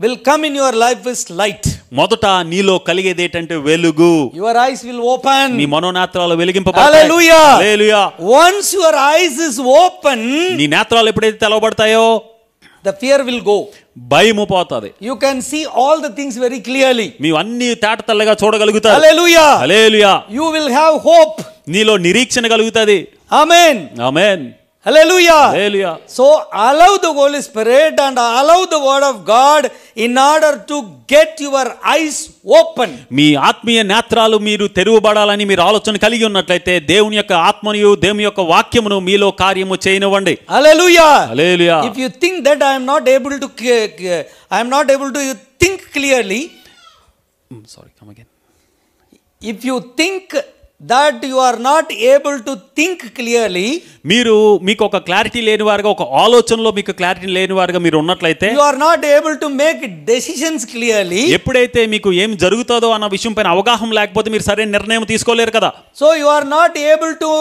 will come in your life is light. మొదట నీలో కలిగేది ఏంటంటే వెలుగు. Your eyes will open. నీ మనోనేత్రాలు వెలిగింపబడతాయి. Hallelujah. Hallelujah. Once your eyes is open, నీ నేత్రాలు ఎప్పుడైతే తెలవబడతాయో, the fear will go. భయము పోతది. You can see all the things very clearly. మీరు అన్ని తేటతెల్లగా చూడగలుగుతారు. Hallelujah. Hallelujah. You will have hope. నీలో నిరీక్షణ కలుగుతది. Amen. Amen. Hallelujah. Hallelujah. So allow the Holy Spirit and allow the word of God in order to get your eyes open. మీ ఆత్మీయ నేత్రాలు మీరు తెరువబడాలని మీరు ఆలోచన కలిగి ఉన్నట్లయితే దేవుని యొక్క ఆత్మను దేవుని యొక్క వాక్యమును మీలో కార్యము చేయనివ్వండి. Hallelujah. Hallelujah. If you think that I am not able to think clearly, sorry, come again. If you think that you are not able to think clearly, మీకు ఒక క్లారిటీ లేని వారుగా, ఒక ఆలోచనలో మీకు క్లారిటీ లేని వారుగా మీరు ఉన్నట్లయితే, you are not able to make decisions clearly, ఎప్పుడైతే మీకు ఏం జరుగుతుందో అన్న విషయం పైన అవగాహన లేకపోతే మీరు సరైన నిర్ణయం తీసుకోలేరు కదా. so you are not able to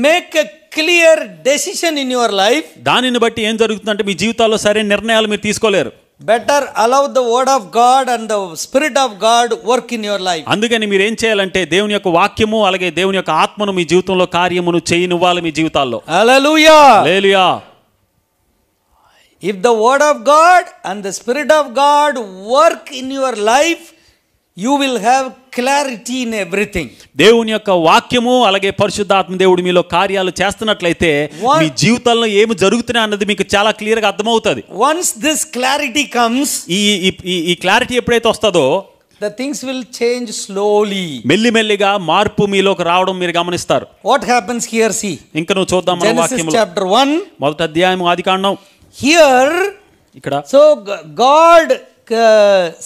make a clear decision in your life. దానిని బట్టి ఏం జరుగుతుందంటే మీ జీవితాల్లో సరైన నిర్ణయాలు మీరు తీసుకోలేరు. better allow the word of God and the spirit of God work in your life. అందుకని మీరు ఏం చేయాలంటే దేవుని యొక్క వాక్యము అలాగే దేవుని యొక్క ఆత్మను మీ జీవితంలో కార్యమును చేయనివ్వాలి మీ జీవితాల్లో. హల్లెలూయా. హల్లెలూయా. if the word of God and the spirit of God work in your life, you will have clarity in everything. దేవుని యొక్క వాక్యము అలాగే పరిశుద్ధాత్మ దేవుడు మీలో కార్యాలు చేస్తున్నట్లయితే మీ జీవితంలో ఏమి జరుగుతున్నాయి అన్నది మీకు చాలా క్లియర్ గా అర్థమవుతుంది. once this clarity comes, ఈ క్లారిటీ ఎప్పుడైతే వస్తుందో the things will change slowly. మెల్లిమెల్లిగా మార్పు మీలోకి రావడం మీరు గమనిస్తారు. what happens here? see, ఇంకా నువ్వు చూద్దాం మన Genesis వాక్యములో chapter 1, మొదటి అధ్యాయం ఆదికాండం. here ఇక్కడ so God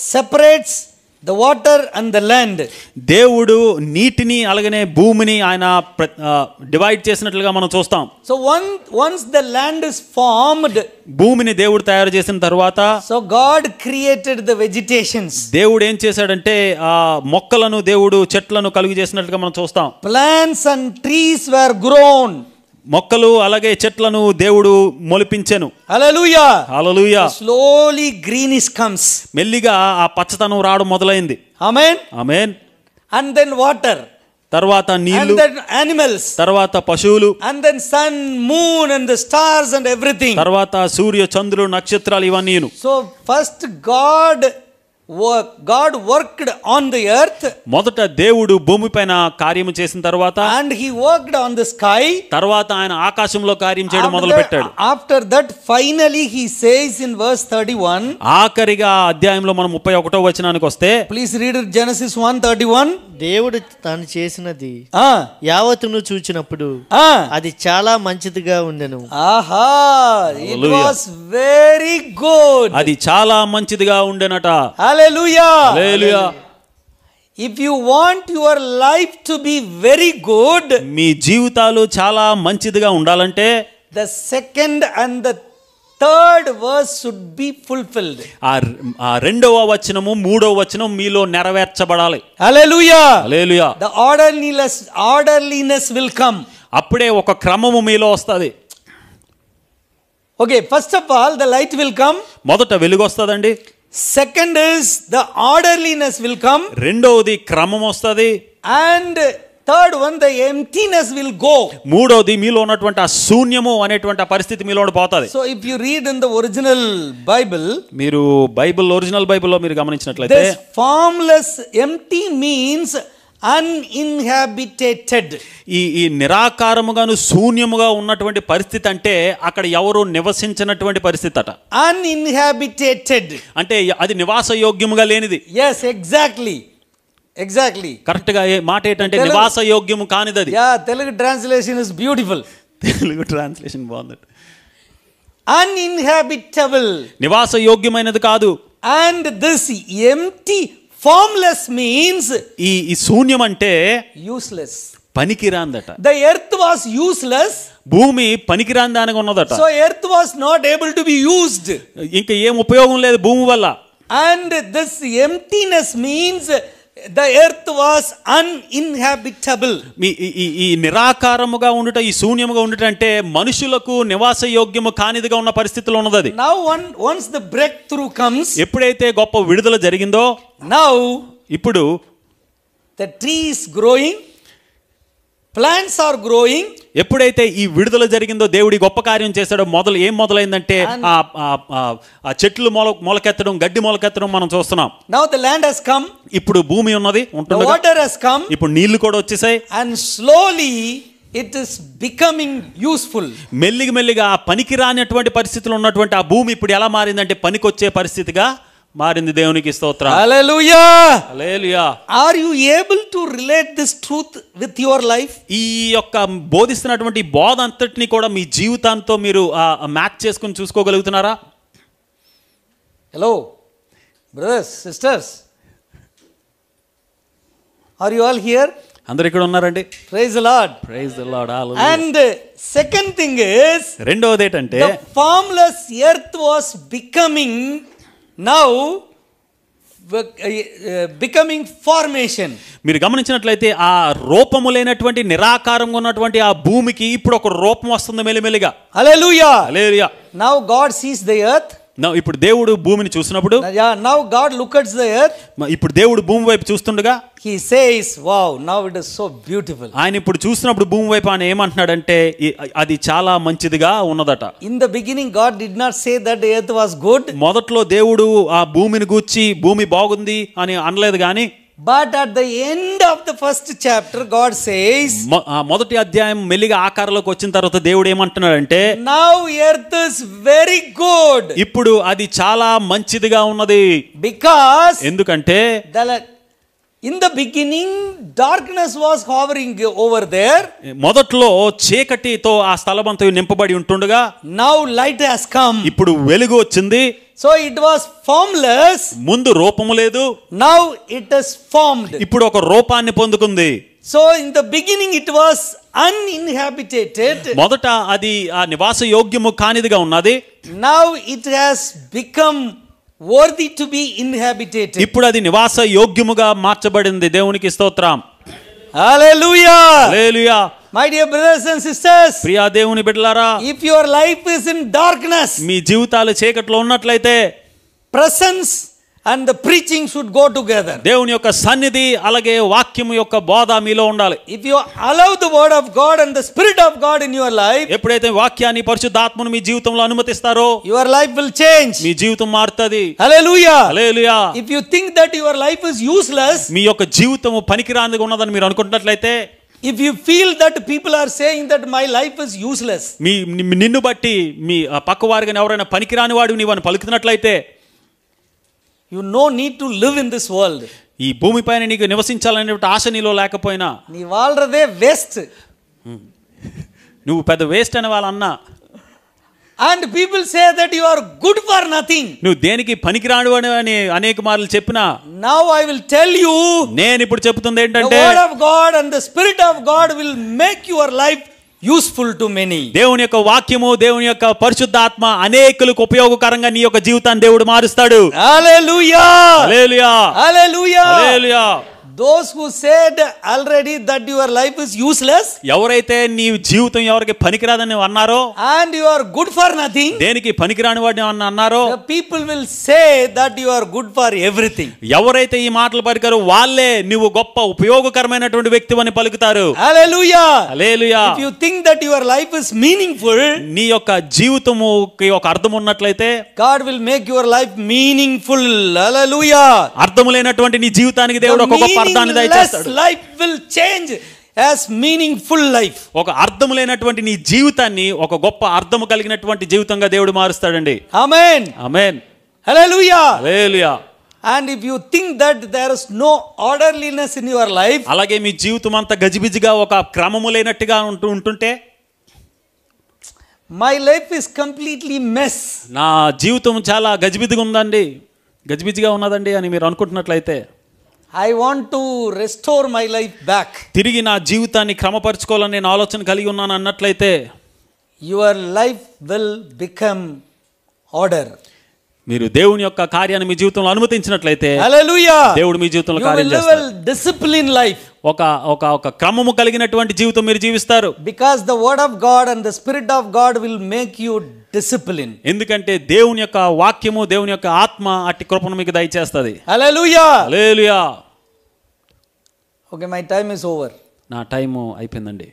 separates the water and the land. దేవుడు నీటిని అలాగనే భూమిని ఆయన డివైడ్ చేసినట్లుగా మనం చూస్తాం. so once the land is formed, భూమిని దేవుడు తయారు చేసిన తర్వాత so God created the vegetations. దేవుడు ఏం చేశాడంటే ఆ మొక్కలను దేవుడు చెట్లను కలుగు చేసినట్లుగా మనం చూస్తాం. plants and trees were grown. మొక్కలు అలాగే చెట్లను దేవుడు మొలిపించెను. hallelujah. హల్లెలూయా. slowly greenish comes. మెల్లిగా ఆ పచ్చదనం రావడం మొదలైంది. amen. Amen. and then water, తర్వాత నీళ్లు, and then animals, తర్వాత పశువులు, and then sun, moon and the stars and everything. తర్వాత సూర్య చంద్రులు నక్షత్రాలు ఇవన్నీను. so first God worked on the earth. మొదట దేవుడు భూమిపైన కార్యము చేసిన తర్వాత and he worked on the sky. తర్వాత ఆయన ఆకాశంలో కార్యం చేయడం మొదలు పెట్టాడు. after that finally he says in verse 31, ఆఖరిగా అధ్యాయంలో మనం 31వ వచనానికి వస్తే, please read it, Genesis 1:31. దేవుడు తాను చేసినది ah యావత్తును చూచినప్పుడు అది చాలా మంచిదిగా ఉండెను. aha, it was very good. అది చాలా మంచిదిగా ఉండెనట. hallelujah. Hallelujah. if you want your life to be very good, మీ జీవితాలు చాలా మంచిదిగా ఉండాలంటే the second and the third verse should be fulfilled. ఆ రెండవ వచనము మూడవ వచనం మీలో నెరవేర్చబడాలి. hallelujah. Hallelujah. the orderliness will come. అప్పుడే ఒక క్రమము మీలో వస్తది. okay, first of all the light will come. మొదట వెలుగు వస్తదండి. second is the orderliness will come. రెండవది క్రమం వస్తది. and third one, the emptiness will go. మూడవది మీలో ఉన్నటువంటి ఆ శూన్యము అనేటువంటి ఆ పరిస్థితి మీలో పోతది. so if you read in the original Bible, మీరు ఒరిజినల్ బైబిల్లో మీరు గమనించినట్లయితే this formless empty means uninhabited. ఈ నిరాకారముగాను శూన్యముగా ఉన్నటువంటి పరిస్థితి అంటే అక్కడ ఎవరు నివసించినటువంటి పరిస్థితి అట. uninhabited అంటే అది నివాస యోగ్యముగా లేనిది. yes, exactly. కరెక్ట్ గా మాట ఏంటంటే నివాస యోగ్యము కానిది. Telugu translation is beautiful. Telugu translation బాగుంది. uninhabitable, నివాస యోగ్యమైనది కాదు. and this empty formless means ఈ శూన్యం అంటే useless. పనికిరాందట. the earth was useless. భూమి పనికిరాందానిగా ఉన్నదట. so earth was not able to be used. ఇంకా ఏం ఉపయోగం లేదు భూమి వల్ల. and this emptiness means the earth was uninhabitable. ఈ నిరాకారముగా ఉండుట, ఈ శూన్యముగా ఉండుట అంటే మనుషులకు నివాస యోగ్యము కానిదిగా ఉన్న పరిస్థితిలో ఉన్నది. now once the breakthrough comes, ఎప్పుడైతే గొప్ప విడుదల జరిగిందో now ఇప్పుడు the tree is growing, plants are growing, ఎప్పుడైతే ఈ విడుదల జరిగిందో, దేవుడి గొప్ప కార్యం చేశాడో, ఏం మొదలైందంటే ఆ చెట్లు మొలకెత్తడం, గడ్డి మొలకెత్తడం మనం చూస్తున్నాం. now the land has come, ఇప్పుడు భూమి ఉన్నది, the ఉంటుంది, water has come, ఇప్పుడు నీళ్లు కూడా వచ్చేసాయి, and slowly it is becoming useful. మెల్లిగా ఆ పనికి రానటువంటి పరిస్థితులు ఉన్నటువంటి ఆ భూమి ఇప్పుడు ఎలా మారిందంటే పనికొచ్చే పరిస్థితిగా మారింది. దేవునికి స్తోత్రం. Hallelujah. Hallelujah. Are you able to relate this truth with your life? ఈ యొక్క బోధిస్తున్నటువంటి బోధ అంతటిని కూడా మీ జీవితంతో మీరు మ్యాచ్ చేసుకుని చూసుకోగలుగుతున్నారా? Hello, brothers, sisters. Are you all here? అందరు ఇక్కడ ఉన్నారండి? Praise the Lord. Praise the Lord. Hallelujah. And second thing is, రెండవది ఏంటంటే the formless earth was becoming now becoming formation. మీరు గమనించినట్లయితే ఆ రూపము లేనటువంటి నిరాకారంగా ఉన్నటువంటి ఆ భూమికి ఇప్పుడు ఒక రూపం వస్తుంది మెల్లిమెల్లిగా. Hallelujah. Hallelujah. Now God sees the earth. ఇప్పుడు దేవుడు భూమిని చూసినప్పుడు, now God looks at the earth. ఇప్పుడు దేవుడు భూమి వైపు చూస్తుండగా He says, wow, now it is so beautiful. ఆయన ఇప్పుడు చూసినప్పుడు భూమి వైపు ఆయన ఏమంటున్నాడంటే అది చాలా మంచిదిగా ఉన్నదట. In the beginning God did not say that the earth was good. మొదట్లో దేవుడు ఆ భూమిని గూర్చి భూమి బాగుంది అని అనలేదు కానీ, but at the end of the first chapter God says, మొదటి అధ్యాయం మెల్లిగా ఆకారంలోకి వచ్చిన తర్వాత దేవుడు ఏమంటున్నాడంటే, now earth is very good. ఇప్పుడు అది చాలా మంచిదిగా ఉన్నది. because ఎందుకంటే in the beginning darkness was hovering over there. మొదట్లో చీకటితో ఆ స్థలమంతా నింపబడి ఉంటుండగా now light has come. ఇప్పుడు వెలుగు వచ్చింది. so it was formless. ముందు రూపము లేదు, now it is formed. ఇప్పుడు ఒక రూపాన్ని పొందుకుంది. so in the beginning it was uninhabited. మొదట అది ఆ నివాస యోగ్యము కానిదిగా ఉన్నది. now it has become worthy to be inhabited. ఇప్పుడు అది నివాస యోగ్యముగా మార్చబడింది. దేవునికి స్తోత్రం. Hallelujah. Hallelujah. My dear brothers and sisters, Priya దేవుని బిడ్డలారా, if your life is in darkness, మీ జీవితాలు చీకట్లో ఉన్నట్లయితే presence and the preaching should go together. దేవుని యొక్క సన్నిధి అలాగే వాక్యము యొక్క బోధ మీలో ఉండాలి. If you allow the word of God and the spirit of God in your life, ఎప్పుడైతే వాక్యాన్ని పరిశుద్ధాత్మను మీ జీవితంలో అనుమతిస్తారో your life will change. మీ జీవితం మారుతుంది. Hallelujah. Hallelujah. If you think that your life is useless, మీ యొక్క జీవితము పనికిరానిదిగా ఉన్నదని మీరు అనుకుంటున్నట్లయితే, if you feel that people are saying that my life is useless, నిన్ను బట్టి మీ పక్కవారిగా ఎవరైనా పనికిరాని వాడు నీవని పలుకుతున్నట్లయితే, you no need to live in this world. ఈ భూమిపైన నీకు నివసించాలనే ఆశ నీలో లేకపోయినా, నీ వాళ్ళదే వేస్ట్, నువ్వు పెద్ద వేస్ట్ అని వాళ్ళన్నా, and people say that you are good for nothing. నువ్వు దేనికి పనికిరాడు అని అనేక మార్లు చెప్పినా, now I will tell you, నేను ఇప్పుడు చెప్తుంది the ఏంటంటే, word of God and the spirit of God will make your life useful to many. దేవుని యొక్క వాక్యము, దేవుని యొక్క పరిశుద్ధాత్మ అనేకులకు ఉపయోగకరంగా నీ యొక్క జీవితాన్ని దేవుడు మారుస్తాడు. Hallelujah. Hallelujah. Hallelujah. Hallelujah. Those who said already that your life is useless, ఎవరైతే నీ జీవితం ఎవరికి పనికిరాదని అన్నారో, and you are good for nothing, దేనికి పనికిరాని వాడిని అన్నారో, the people will say that you are good for everything. ఎవరైతే ఈ మాటలు పలికారో వాళ్ళే నువ్వు గొప్ప ఉపయోగకరమైనటువంటి వ్యక్తివని పలుకుతారు. Hallelujah. Hallelujah. If you think that your life is meaningful, నీ యొక్క జీవితముకి ఒక అర్థం ఉన్నట్లయితే, God will make your life meaningful. Hallelujah. అర్థం లేనటువంటి నీ జీవితానికి దేవుడు ఒక గొప్ప అర్థాన్ని దయచేస్తాడు. Life will change as meaningful life. ఒక అర్థం లేనటువంటి నీ జీవితాన్ని ఒక గొప్ప అర్థము కలిగినటువంటి జీవితంగా దేవుడు మారుస్తాడండి. Amen. Amen. Hallelujah. Hallelujah. And if you think that there is no orderliness in your life, అలాగే మీ జీవితం అంతా గజిబిజిగా ఒక క్రమము లేనట్టుగా ఉంటుంటే, my life is completely mess, నా జీవితం చాలా గజిబిజిగా ఉందండి, గజిబిజిగా ఉన్నదండి అని మీరు అనుకుంటున్నట్లయితే, I want to restore my life back, తిరిగి నా జీవితాన్ని క్రమపరచుకోవాలని నేను ఆలోచన కలిగి ఉన్నాను అన్నట్లయితే, your life will become order. మీరు దేవుని యొక్క కార్యాన్ని మీ జీవితంలో అనుమతించినట్లయితే, Hallelujah. దేవుడు మీ జీవితంలో You కార్యం will live చేస్తాడు. a disciplined life. ఒక క్రమము కలిగినటువంటి జీవితం మీరు జీవిస్తారు. Because the word of God and the spirit of God will make you disciplined. ఎందుకంటే దేవుని యొక్క వాక్యము, దేవుని యొక్క ఆత్మ అట్టి కృపను మీకు దయచేస్తుంది. Hallelujah. Hallelujah. Okay, my time is over. నా టైము అయిపోయిందండి.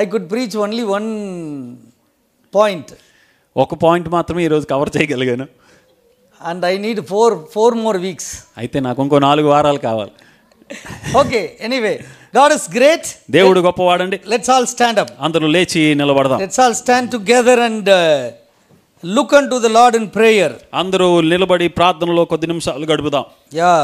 I could preach only one point. ఒక పాయింట్ మాత్రమే ఈరోజు కవర్ చేయగలిగాను. And I need four more weeks. అయితే నాకు ఇంకో 4 వారాలు కావాలి. Okay, anyway, God is great. దేవుడు గొప్పవాడండి. Let's all stand up. అందరూ లేచి నిలబడదాం. Let's all stand together and look unto the Lord in prayer. అందరూ నిలబడి ప్రార్థనలో కొద్ది నిమిషాలు గడుపుదాం. Yeah.